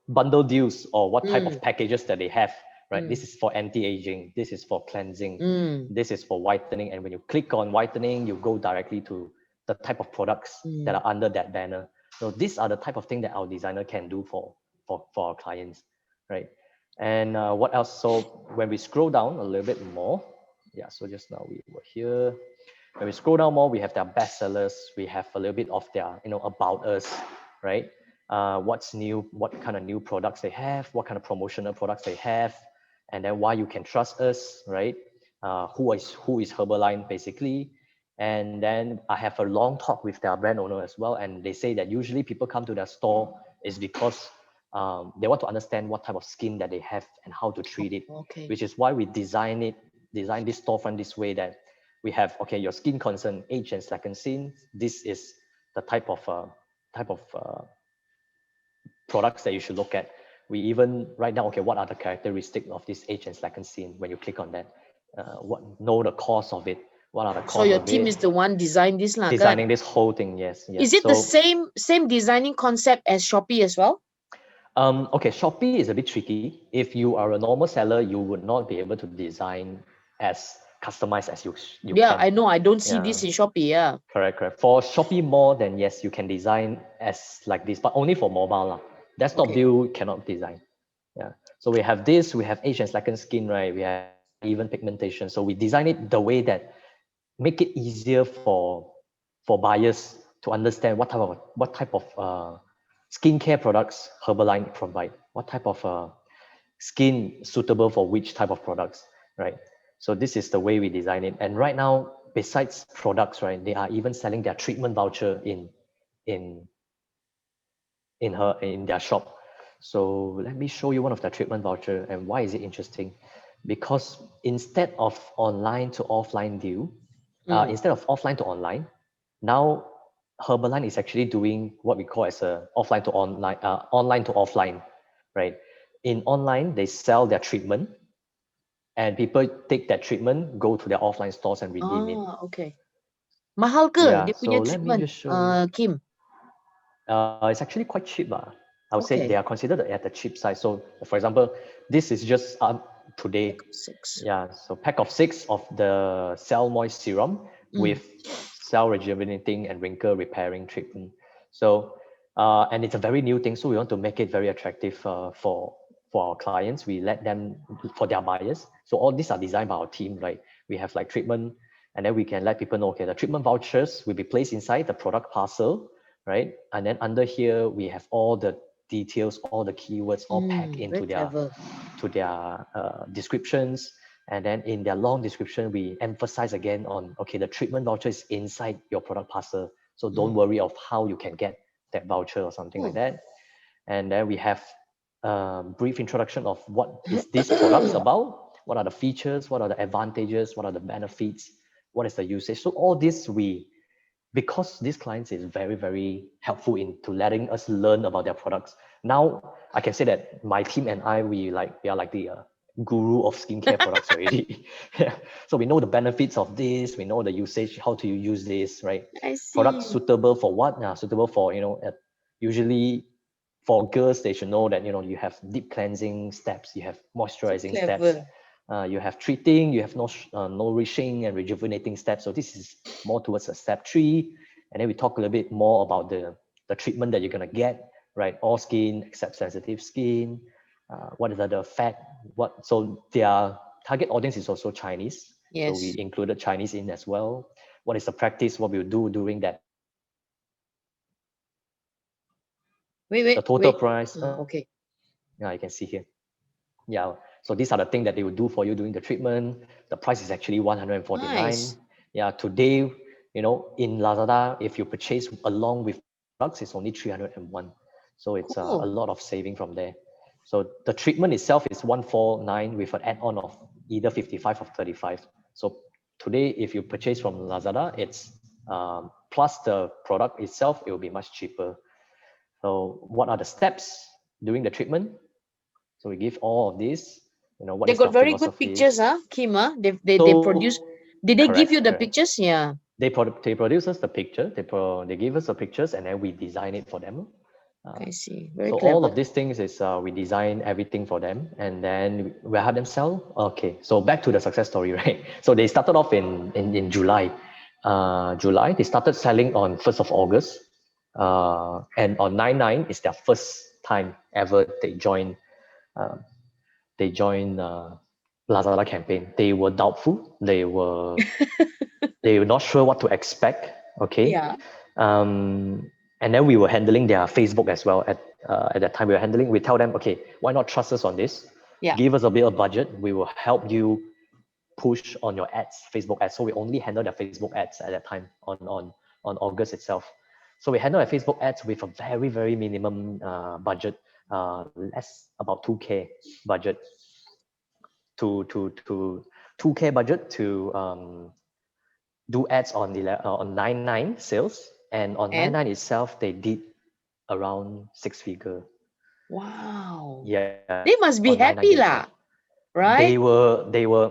bundle deals or what type of Mm, packages that they have, right? This mm, is for anti-aging, this is for cleansing, mm, this is for whitening. And when you click on whitening, you go directly to the type of products that mm. are under that banner. So these are the type of thing that our designer can do for our clients, right? And what else? So when we scroll down a little bit more, yeah, so just now we were here. When we scroll down more, we have their bestsellers. We have a little bit of their, about us, right? What's new, what kind of new products they have, what kind of promotional products they have, and then why you can trust us, right? Who is Herbal Line basically. And then I have a long talk with their brand owner as well. And they say that usually people come to their store is because they want to understand what type of skin that they have and how to treat it, Okay. which is why we design this storefront this way, that we have, okay, your skin concern, age and second skin. This is the type of products that you should look at. We even write down, okay, what are the characteristics of this age and second skin when you click on that. What know the cause of it? What are the So cause your of team it? is the one design this lah, kan? Designing this whole thing, yes, yes. Is it the So same designing concept as Shopee as well? okay, Shopee is a bit tricky. If you are a normal seller, you would not be able to design as customized as you Yeah, can. I know. I don't see Yeah. this in Shopee. Yeah. Correct, correct. For Shopee more, then yes, you can design as like this, but only for mobile lah. Desktop Okay. view cannot design. Yeah. So we have this, we have age and second skin, right? We have even pigmentation. So we design it the way that make it easier for buyers to understand what type of skincare products Herbaline provide, what type of skin suitable for which type of products, right? So this is the way we design it. And right now, besides products, right, they are even selling their treatment voucher in in their shop. So let me show you one of the treatment voucher. And why is it interesting? Because instead of online to offline deal, Mm. instead of offline to online, now Herbaline is actually doing what we call as a offline to online, online to offline, right? In online, they sell their treatment, and people take that treatment, go to their offline stores and redeem it. Ah, okay. Mahal ke Yeah, dia so punya let me treatment, just show you. Kim? It's actually quite cheap. I would say they Okay. are considered at the cheap side. So, for example, this is just Pack today. of 6. Yeah, so pack of 6 of the Cell Moist Serum Mm. with cell rejuvenating and wrinkle repairing treatment. So, and it's a very new thing. So we want to make it very attractive for our clients. We let them, for their buyers. So all these are designed by our team. Like we have like treatment, and then we can let people know, okay, the treatment vouchers will be placed inside the product parcel, right? And then under here, we have all the details, all the keywords, all packed Very into their clever. descriptions. And then in their long description, we emphasize again on, okay, the treatment voucher is inside your product parcel. So don't Mm. worry of how you can get that voucher or something like Oh. that. And then we have a brief introduction of what is this products about, what are the features, what are the advantages, what are the benefits, what is the usage. So all this because these clients is very, very helpful into letting us learn about their products. Now I can say that my team and I, we are like the guru of skincare products already. Yeah. So we know the benefits of this, we know the usage, how to use this, right? I Products see. suitable for what? Suitable for, usually for girls, they should know that, you have deep cleansing steps, you have So moisturizing steps, clever. you have treating, you have nourishing and rejuvenating steps. So this is more towards a step 3. And then we talk a little bit more about the treatment that you're going to get, right? All skin except sensitive skin. What is the fat? So their target audience is also Chinese. So we Yes. included Chinese in as well. What is the practice? What we'll do during that Wait, the wait, total wait. price. Okay. Yeah, you can see here. Yeah, so these are the things that they will do for you during the treatment. The price is actually 149. Nice. Yeah, today, in Lazada, if you purchase along with products, it's only 301. So it's a Cool. lot of saving from there. So the treatment itself is 149 with an add-on of either 55 or 35. So today, if you purchase from Lazada, it's plus the product itself, it will be much cheaper. So what are the steps during the treatment? So we give all of this, what They is the got very good philosophy? pictures, Kim, they produce. So Did they give you correct, the correct. pictures? Yeah. They produce us the picture, they give us the pictures, and then we design it for them. I see. Very So all of clever. these things is we design everything for them, and then we have them sell. Okay, so back to the success story, right? So they started off in July. July they started selling on 1st of August, and on 9/9 is their first time ever uh, they joined Lazada campaign. They were doubtful. They were not sure what to expect. Okay, Yeah. and then we were handling their Facebook as well. At that time, we tell them, okay, why not trust us on this? Yeah. Give us a bit of budget. We will help you push on your ads, Facebook ads. So we only handle their Facebook ads at that time on August itself. So we handle their Facebook ads with a very, very minimum budget, less about 2K budget to 2K budget to do ads on 9/9 sales, and on And 9/9 itself they did around six figure. wow. Yeah, They on must be 9/9 happy itself. lah, They right? were they were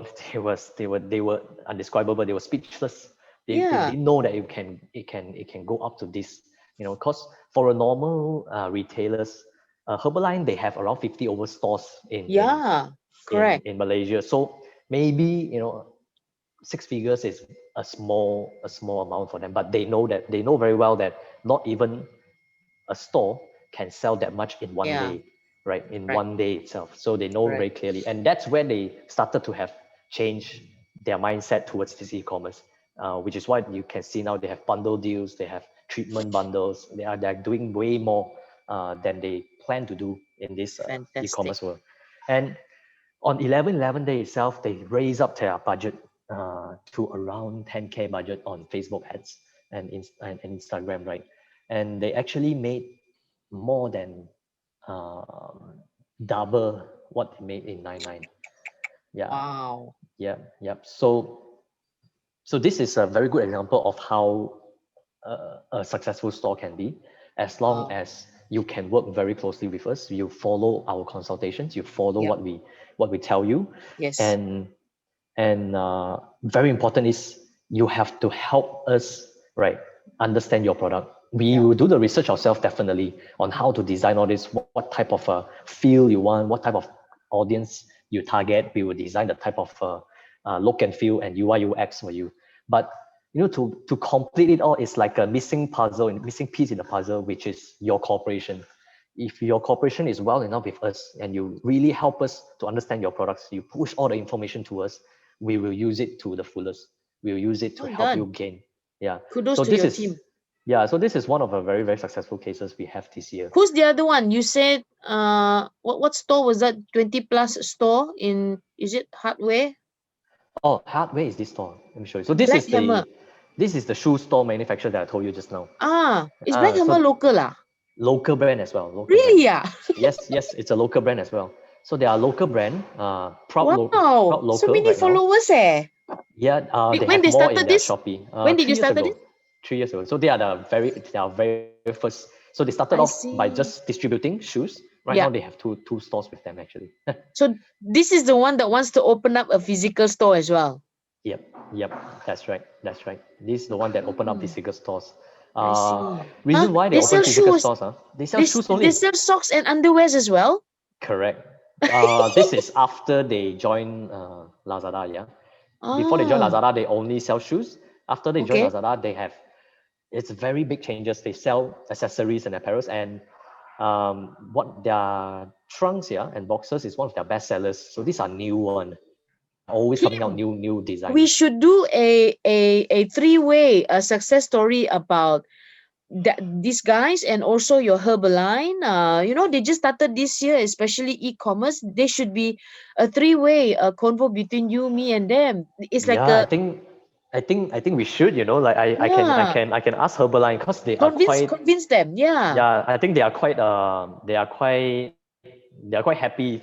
they were undescribable. They were speechless. They Yeah. didn't know that it can go up to this. Because for a normal retailers, Herbal Line, they have around 50 over stores Yeah. Correct. in Malaysia. So maybe six figures is a small amount for them, but they know very well that not even a store can sell that much in one Yeah. day, right? In Right. one day itself. So they know Correct. very clearly. And that's where they started to have changed their mindset towards this e-commerce, which is why you can see now they have bundle deals, they have treatment bundles, they're doing way more than they plan to do in this Fantastic. e-commerce world. And on 11/11 day itself, they raise up their budget to around 10K budget on Facebook ads and Instagram, right? And they actually made more than um, double what they made in 9/9. Yeah, Wow. yeah, yeah. So this is a very good example of how a successful store can be, as long Wow. as you can work very closely with us. You follow our consultations. You follow Yep. what we tell you, Yes. and very important is you have to help us, right, understand your product. We Yeah. will do the research ourselves, definitely, on how to design all this, what type of feel you want, what type of audience you target. We will design the type of look and feel and UI UX for you. But to complete it all is like a missing puzzle and missing piece in the puzzle, which is your cooperation. If your cooperation is well enough with us and you really help us to understand your products, you push all the information to us, we will use it to the fullest. We will use it to Well help you done. gain. Yeah. Kudos So to this your is team. yeah. So this is one of the very, very successful cases we have this year. Who's the other one? You said what store was that? 20 plus store in, is it hardware? Oh, hardware is this store. Let me show you. So Black Hammer. this is the shoe store manufacturer that I told you just now. Ah, is Black Hammer So local lah? local brand as well. Local brand. Really? Yeah. Yes, yes, it's a local brand as well. So they are local brand, proud Wow. So local many right now. followers eh. Yeah, they When have they more in started their this? Shopee. When did you 3 years started ago. it? 3 years ago. So they are very first. So they started I off by see. just distributing shoes. Right Yeah. now they have two stores with them actually. So this is the one that wants to open up a physical store as well. Yep, yep, that's right, that's right. This is the one that opened up the Hmm, physical stores. I see. Huh? Reason why they They open sell physical shoes. stores, they sell shoes They only. sell socks and underwears as well. Correct. This is after they join Lazada, yeah. Before they join Ah, Lazada, they only sell shoes. After they join okay. Lazada, it's very big changes. They sell accessories and apparels, and what their trunks, yeah, and boxes is one of their best sellers. So these are new one. They are always coming out Kim, new we designs. should do a three-way success story about that these guys and also your Herbal Line. They just started this year, especially e-commerce. They should be a three-way convo between you, me, and them. It's like Yeah, a I think we should, like yeah, I can ask Herbalife because they are convince quite, convince them. Yeah. yeah, I think they are quite happy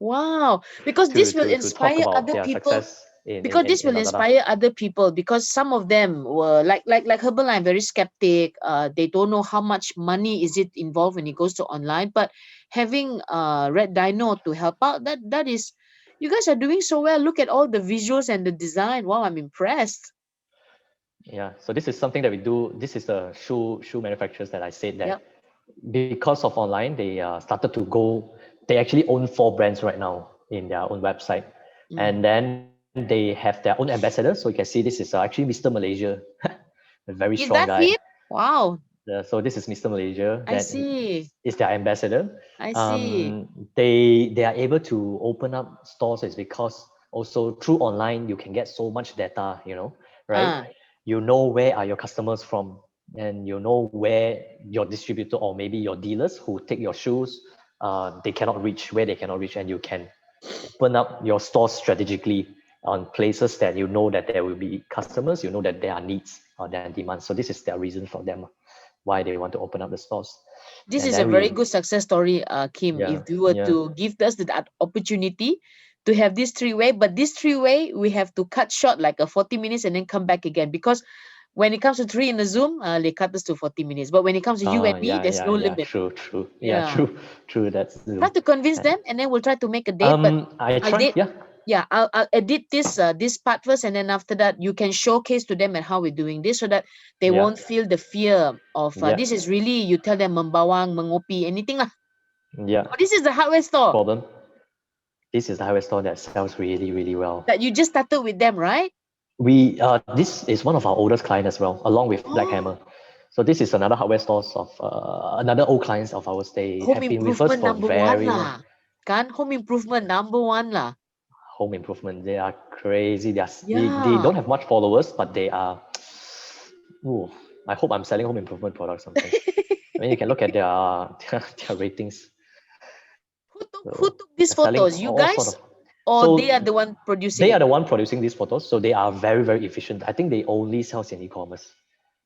Wow. Because this will to talk inspire about other their people. success Because this in will Lazada. inspire other people, because some of them were like Herbalife, very skeptic. They don't know how much money is it involved when it goes to online. But having Red Dino to help out, that is, you guys are doing so well. Look at all the visuals and the design. Wow, I'm impressed. Yeah, so this is something that we do. This is the shoe manufacturers that I said that Yep. because of online, they started to go. They actually own 4 brands right now in their own website, and then they have their own ambassador. So you can see this is actually Mr. Malaysia, a very Is strong that guy. him? Wow. So this is Mr. Malaysia I that see. is their ambassador. I see. They are able to open up stores is because also through online you can get so much data, right? Ah, You know where are your customers from, and you know where your distributor or maybe your dealers who take your shoes, they cannot reach, where they cannot reach, and you can open up your stores strategically on places that you know that there will be customers, you know that there are needs or there are demands. So this is their reason for them why they want to open up the stores. this And is a then very we, good success story, Kim. yeah, If you were yeah, to give us that opportunity to have this three-way, but this three-way we have to cut short like a 40 minutes and then come back again, because when it comes to three in the Zoom, they cut us to 40 minutes. But when it comes to you and me, there's no yeah, limit. true, true, yeah, Yeah. true, that's Try true. to convince And, them, and then we'll try to make a date. But I I'll try, date. yeah, Yeah, I'll edit this part first, and then after that, you can showcase to them at how we're doing this, so that they yeah, won't feel the fear of yeah, this is really, you tell them membawang, mengopi, anything lah. yeah. Oh, this is the hardware store Problem. This is the hardware store that sells really, really well. that you just started with them, right? This is one of our oldest clients as well, along with Black Oh, Hammer. So this is another hardware stores of another old clients of ours. They home have been with us improvement for number one very long. lah. Kan? Home improvement number one lah. Home improvement, they are crazy. They Yeah. don't have much followers, but they are. Ooh, I hope I'm selling home improvement products sometime. I mean, you can look at their their ratings. Who So took they're these selling photos? You all sort of. guys? Or they are So the one they producing are it? the one producing these photos, so they are very, very efficient. I think they only sell in e-commerce.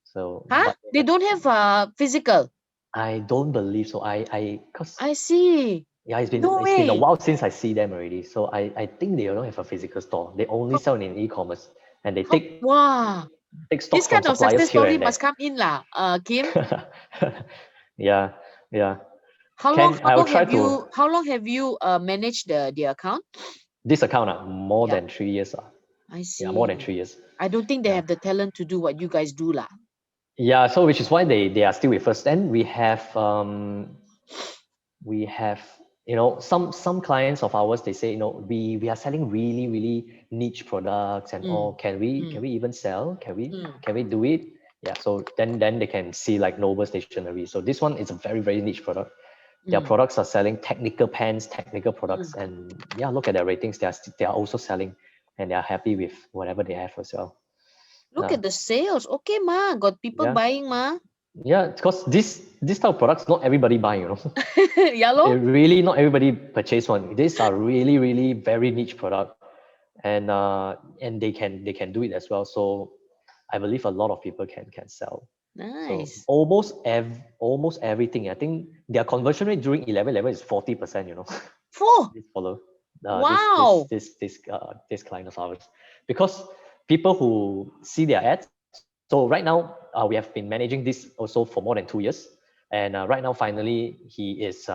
So, Huh? but They don't have physical. I don't believe so. Cause I see. yeah, No it's been a way. while since I see them already. So I think they don't have a physical store. They only How, sell in e-commerce, and they how, wow. take stock This from kind of suppliers success here story and there. must come in lah, Kim. Yeah, yeah. How long Can how I will long try have to you managed the account? this account more Yeah, than 3 years. I Yeah, more than see. 3 years. I don't think they Yeah. have the talent to do what you guys do lah. Yeah, so which is why they are still with us. Then we have some clients of ours, they say, we are selling really, really niche products and all. Mm, Can we mm, even sell? can we mm, can we do it? Yeah, so then they can see like Noble Stationery. So this one is a very, very niche product. Their mm, products are selling technical pens, technical products, mm. and yeah, look at their ratings. They are also selling, and they are happy with whatever they have as well. Look Yeah, at the sales. Okay, ma. Got people yeah, buying, ma. yeah. Because this type of products, not everybody buy. Yeah, It lor. really not everybody purchase one. These are really, really very niche product, and they can do it as well. So I believe a lot of people can sell. So Nice. almost everything. I think their conversion rate during 11 is 40%. Four. This follow Wow. this client of ours, because people who see their ads. So right now we have been managing this also for more than 2 years, and right now finally he is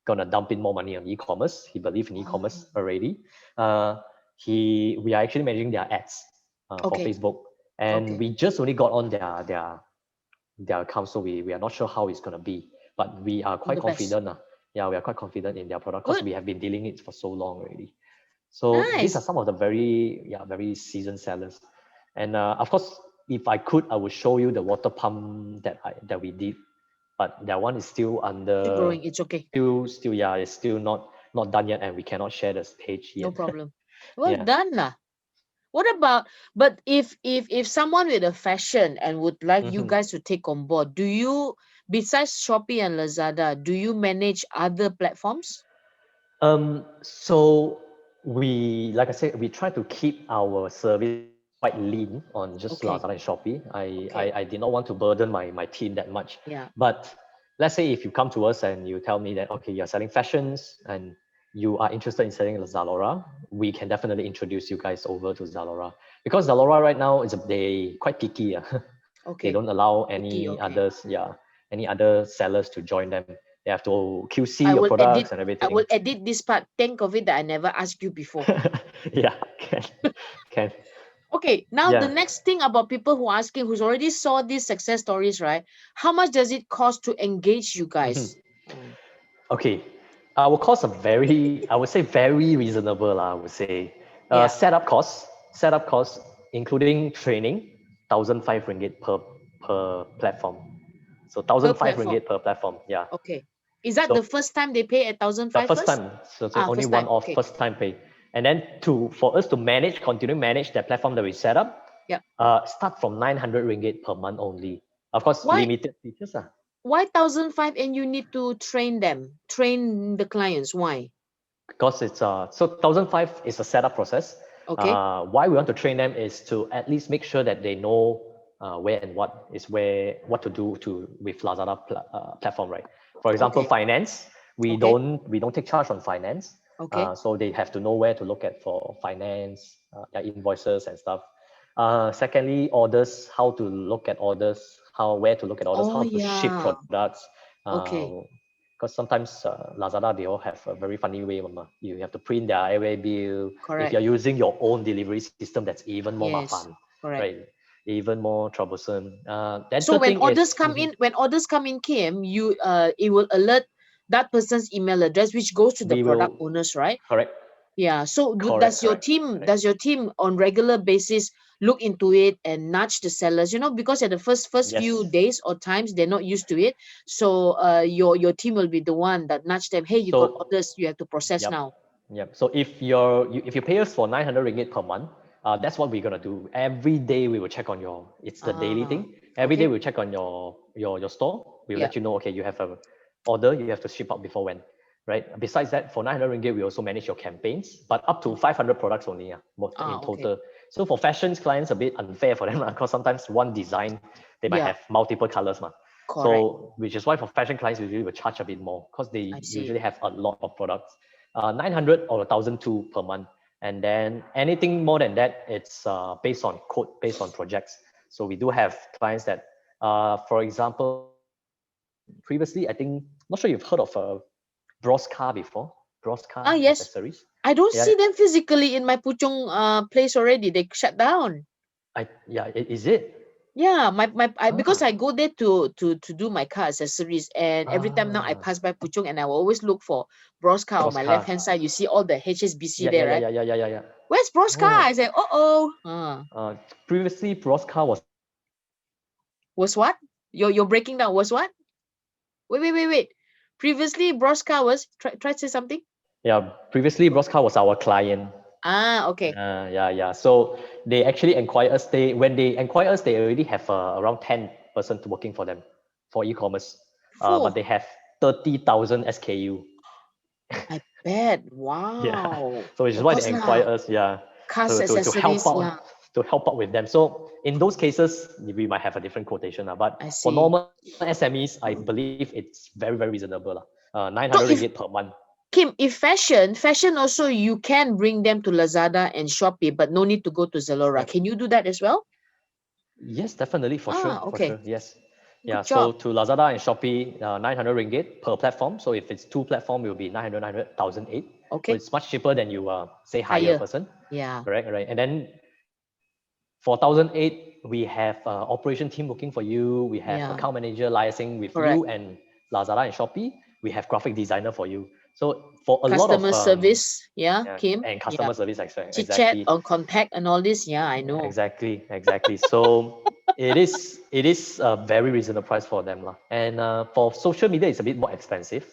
gonna dump in more money on e-commerce. He believes in Oh, e-commerce already. uh, we are actually managing their ads for okay. Facebook, and Okay. we just only got on their account, so we are not sure how it's gonna be, but we are All quite the best. confident. Yeah, we are quite confident in their product because Good. we have been dealing it for so long already. So these are Nice. some of the very seasoned sellers. And of course, if I could, I would show you the water pump that we did, but that one is still Still under, growing. It's okay. still yeah, it's still not done yet, and we cannot share the page No yet. problem. Well Yeah. done lah. What about, but if someone with a fashion and would like you Mhm. guys to take on board, do you, besides Shopee and Lazada, do you manage other platforms? So like I said, we try to keep our service quite lean on just Okay. Lazada and Shopee. Okay. I did not want to burden my team that much. Yeah. But let's say if you come to us and you tell me that, okay, you're selling fashions and you are interested in selling Zalora, we can definitely introduce you guys over to Zalora. Because Zalora right now they quite picky. They Okay. don't allow Picky. Okay. any other sellers to join them. They have to QC I your will edit. products and I everything. will edit this part. Think of it that I never asked you before. Yeah, can. Okay, now the Yeah. next thing about people who are asking, who's already saw these success stories, right? How much does it cost to engage you Mhm. guys? Mm. Okay. Our costs are very, I would say very reasonable, I would say. Yeah, Setup costs, including training, 1,005 ringgit per platform. So per 1,005 platform. ringgit per platform. Yeah. Okay. Is that So the first time they pay at thousand the five first first? time, so Ah, only first one time. off Okay. first time pay. And then for us to continue manage that platform that we set up, Yeah. start from 900 ringgit per month only. Of course, Why limited features. why 1,005 and you need to train them, train the clients? Why? Because it's so 1,005 is a setup process. Okay. Why we want to train them is to at least make sure that they know where and what to do to with Lazada platform, right? For example, Okay. finance, Okay. we don't take charge on finance, Okay. so they have to know where to look at for finance, their invoices and stuff. Secondly, orders, how to look at orders, where to look at orders, Oh how to ship yeah. products. Okay. Because sometimes Lazada, they all have a very funny way. You have to print their airway bill. If Correct. you're using your own delivery system, that's even more mafan, Yes. Correct. right? Even more troublesome. Then So third when thing orders is come in, Kim, you it will alert that person's email address, which goes to the we product will owners, right? correct, Yeah. So correct, correct, correct. does your team on regular basis look into it and nudge the sellers? Because at the first few Yes. days or times they're not used to it. So your team will be the one that nudge them. Hey, you got So orders, you have to process yep. now. Yep. So if you pay us for 900 ringgit per month, that's what we're gonna do. Every day we will check on it's the daily Ah. thing. Every day Okay. we'll check on your store. We'll Yeah. let you know, okay, you have a order, you have to ship out before when, right? Besides that, for 900 ringgit, we also manage your campaigns, but up to 500 products only, in Okay. total. So for fashions clients, a bit unfair for them, because sometimes one design, they might Yeah. have multiple colors. Correct. So, which is why for fashion clients, usually will charge a bit more because I they see. usually have a lot of products. 900 or 1,002 per month. And then anything more than that, it's based on quote, based on projects. So we do have clients that, for example, previously, I think, not sure you've heard of Bros car before, Bros Ah, car yes. accessories. I don't Yeah, see them physically in my Puchong place already. They shut down. is it? Yeah, because Ah, I go there to do my car accessories, and every time now I ah, pass by Puchong and I will always look for Bros car on Bros my left car. hand side. You see all the HSBC Yeah, there, yeah, yeah, right? yeah, yeah, yeah, yeah, yeah. Where's Bros car? Oh, I say, oh. previously Bros car was Was what? You're breaking down. Was what? Wait. Previously, Bros car was try to say something. yeah, previously Broscar was our client. Ah, okay. Yeah. So they actually inquire us. When they inquire us, they already have around 10 persons working for them for e-commerce. But Phew, they have 30,000 SKU. I bet. Yeah. Wow. So which is Of why they course inquire lah. us. Yeah. Cars To help accessories. out Yeah, with them. So in those cases, we might have a different quotation. But I for see. normal SMEs, I believe it's very, very reasonable. 900 So ringgit if per month. Kim, if fashion also you can bring them to Lazada and Shopee, but no need to go to Zalora. Yep. Can you do that as well? Yes, definitely, for sure, Ah, for okay. sure. Yes. Yeah, Good so job. to Lazada and Shopee, 900 ringgit per platform. So if it's two platform, it will be 900, 1,008. So Okay. it's much cheaper than you say hire Higher. person. Yeah. Correct, right? And then for 1,008, we have operation team working for you. We have Yeah. account manager liaising with Correct. you and Lazada and Shopee. We have graphic designer for you. So for a lot of Customer service. Yeah, yeah, Kim. and Yeah. customer service, Chit chat exactly. on contact and all this. Yeah, I know. Exactly. So it is a very reasonable price for them lah. And for social media, it's a bit more expensive.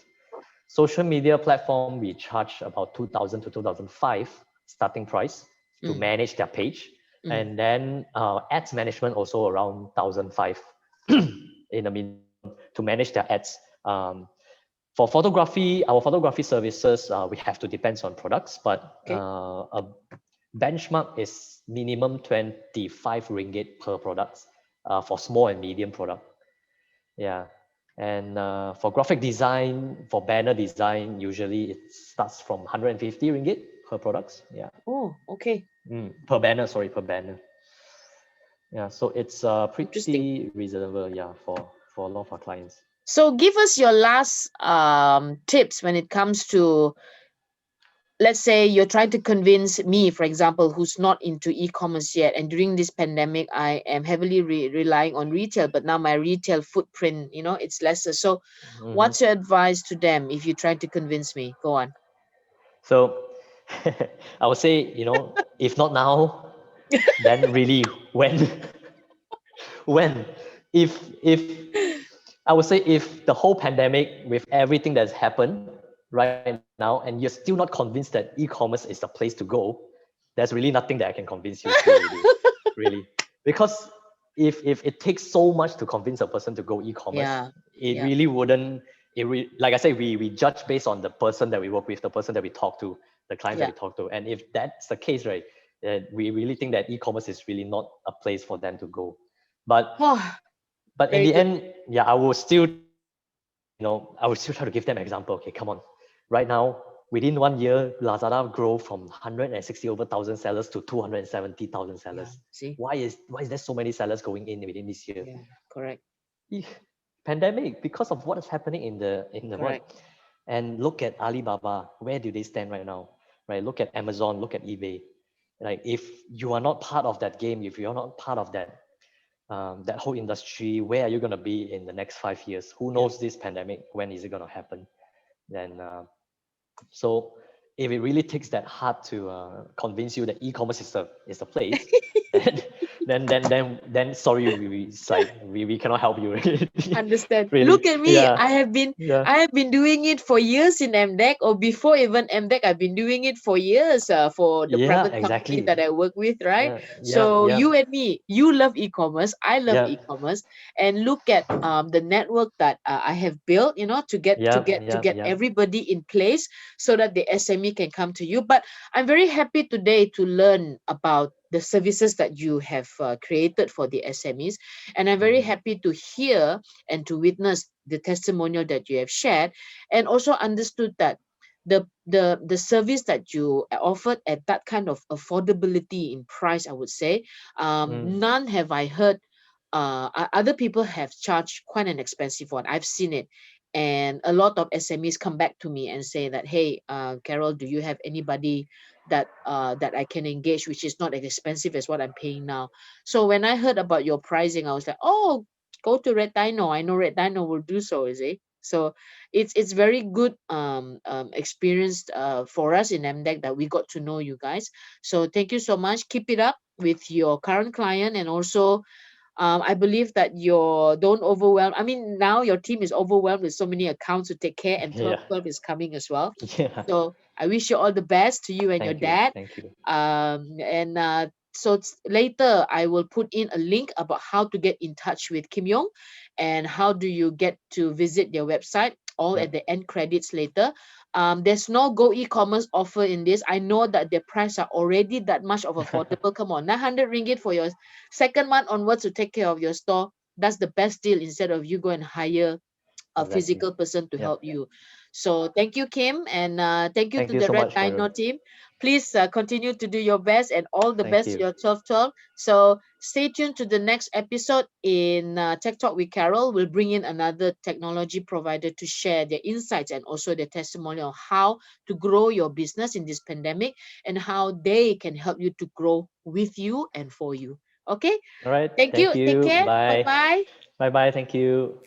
Social media platform, we charge about 2,000 to 2,005 starting price to Mm, manage their page, mm. and then ads management also around 1,005 in the minimum to manage their ads. For photography, our photography services, we have to depends on products, but Okay. a benchmark is minimum 25 ringgit per product for small and medium product. Yeah. And for graphic design, for banner design, usually it starts from 150 ringgit per products. Yeah. Oh, okay. Per banner, sorry, per banner. Yeah. So it's Interesting. pretty reasonable, yeah, for a lot of our clients. So give us your last tips when it comes to let's say you're trying to convince me, for example, who's not into e-commerce yet, and during this pandemic I am heavily relying on retail, but now my retail footprint, it's lesser. So Mhm. what's your advice to them if you try to convince me? Go on. So I would say, if not now, then really when? When? If I would say if the whole pandemic with everything that's happened right now and you're still not convinced that e-commerce is the place to go, there's really nothing that I can convince you to already, really. Because if it takes so much to convince a person to go e-commerce, Yeah, it yeah, really wouldn't, like I said, we judge based on the person that we work with, the person that we talk to, the clients that yeah. we talk to. And if that's the case, right, we really think that e-commerce is really not a place for them to go. But Oh, but in very the good. end, yeah, I will still try to give them, I will still try to give them example. Okay, come on. Right now, within 1 year, Lazada grow from 160 over thousand sellers to 270,000 Yeah, sellers. see. Why is there so many sellers going in within this year? Yeah, correct, Eh, Pandemic, because of what is happening in the world. correct. And look at Alibaba, where do they stand right now? Right? Look at Amazon, look at eBay. Like if you are not part of that game, if you're not part of that whole industry, where are you going to be in the next 5 years? Who Yeah. knows this pandemic? When is it going to happen? Then, so if it really takes that hard to convince you that e-commerce is the place, then then sorry, it's like we cannot help you. Understand. Really, Look at me. yeah, yeah, I have been doing it for years in MDEC, or before even MDEC. I've been doing it for years for the yeah, private company exactly, that I work with, right? yeah, yeah, So yeah, you and me, you love e-commerce, I love yeah, e-commerce, and look at the network that I have built, to get to yeah, get to yeah, get yeah. everybody in place so that the SME can come to you. But I'm very happy today to learn about the services that you have created for the SMEs, and I'm very Mhm. happy to hear and to witness the testimonial that you have shared, and also understood that the service that you offered at that kind of affordability in price, I would say, Mm. none have I heard. Other people have charged quite an expensive one. I've seen it, and a lot of SMEs come back to me and say that, hey, Carol, do you have anybody that I can engage, which is not as expensive as what I'm paying now? So when I heard about your pricing, I was like, oh, go to Red Dino. I know Red Dino will do so, is it? So it's very good experience for us in MDEC that we got to know you guys. So thank you so much. Keep it up with your current client, and also I believe that you don't overwhelm. I mean, now your team is overwhelmed with so many accounts to take care, and Yeah, 12 is coming as well. yeah. So I wish you all the best to you and your Thank you, dad. thank you. And so later I will put in a link about how to get in touch with Kim Yong, and how do you get to visit their website, all Yep. at the end credits later. There's no go e-commerce offer in this. I know that the price are already that much of affordable. Come on, 900 ringgit for your second month onwards to take care of your store. That's the best deal, instead of you go and hire a Exactly. physical person to Yep. help you. So thank you, Kim, and thank you Thank to you the so Red much, Dino Carol. team. Please continue to do your best, and all the Thank best to you. your 1212. So stay tuned to the next episode in Tech Talk with Carol. We'll bring in another technology provider to share their insights and also their testimony on how to grow your business in this pandemic, and how they can help you to grow with you and for you. Okay, All right. thank Thank you. Take you. care. Bye Bye. bye. Bye bye. Thank you.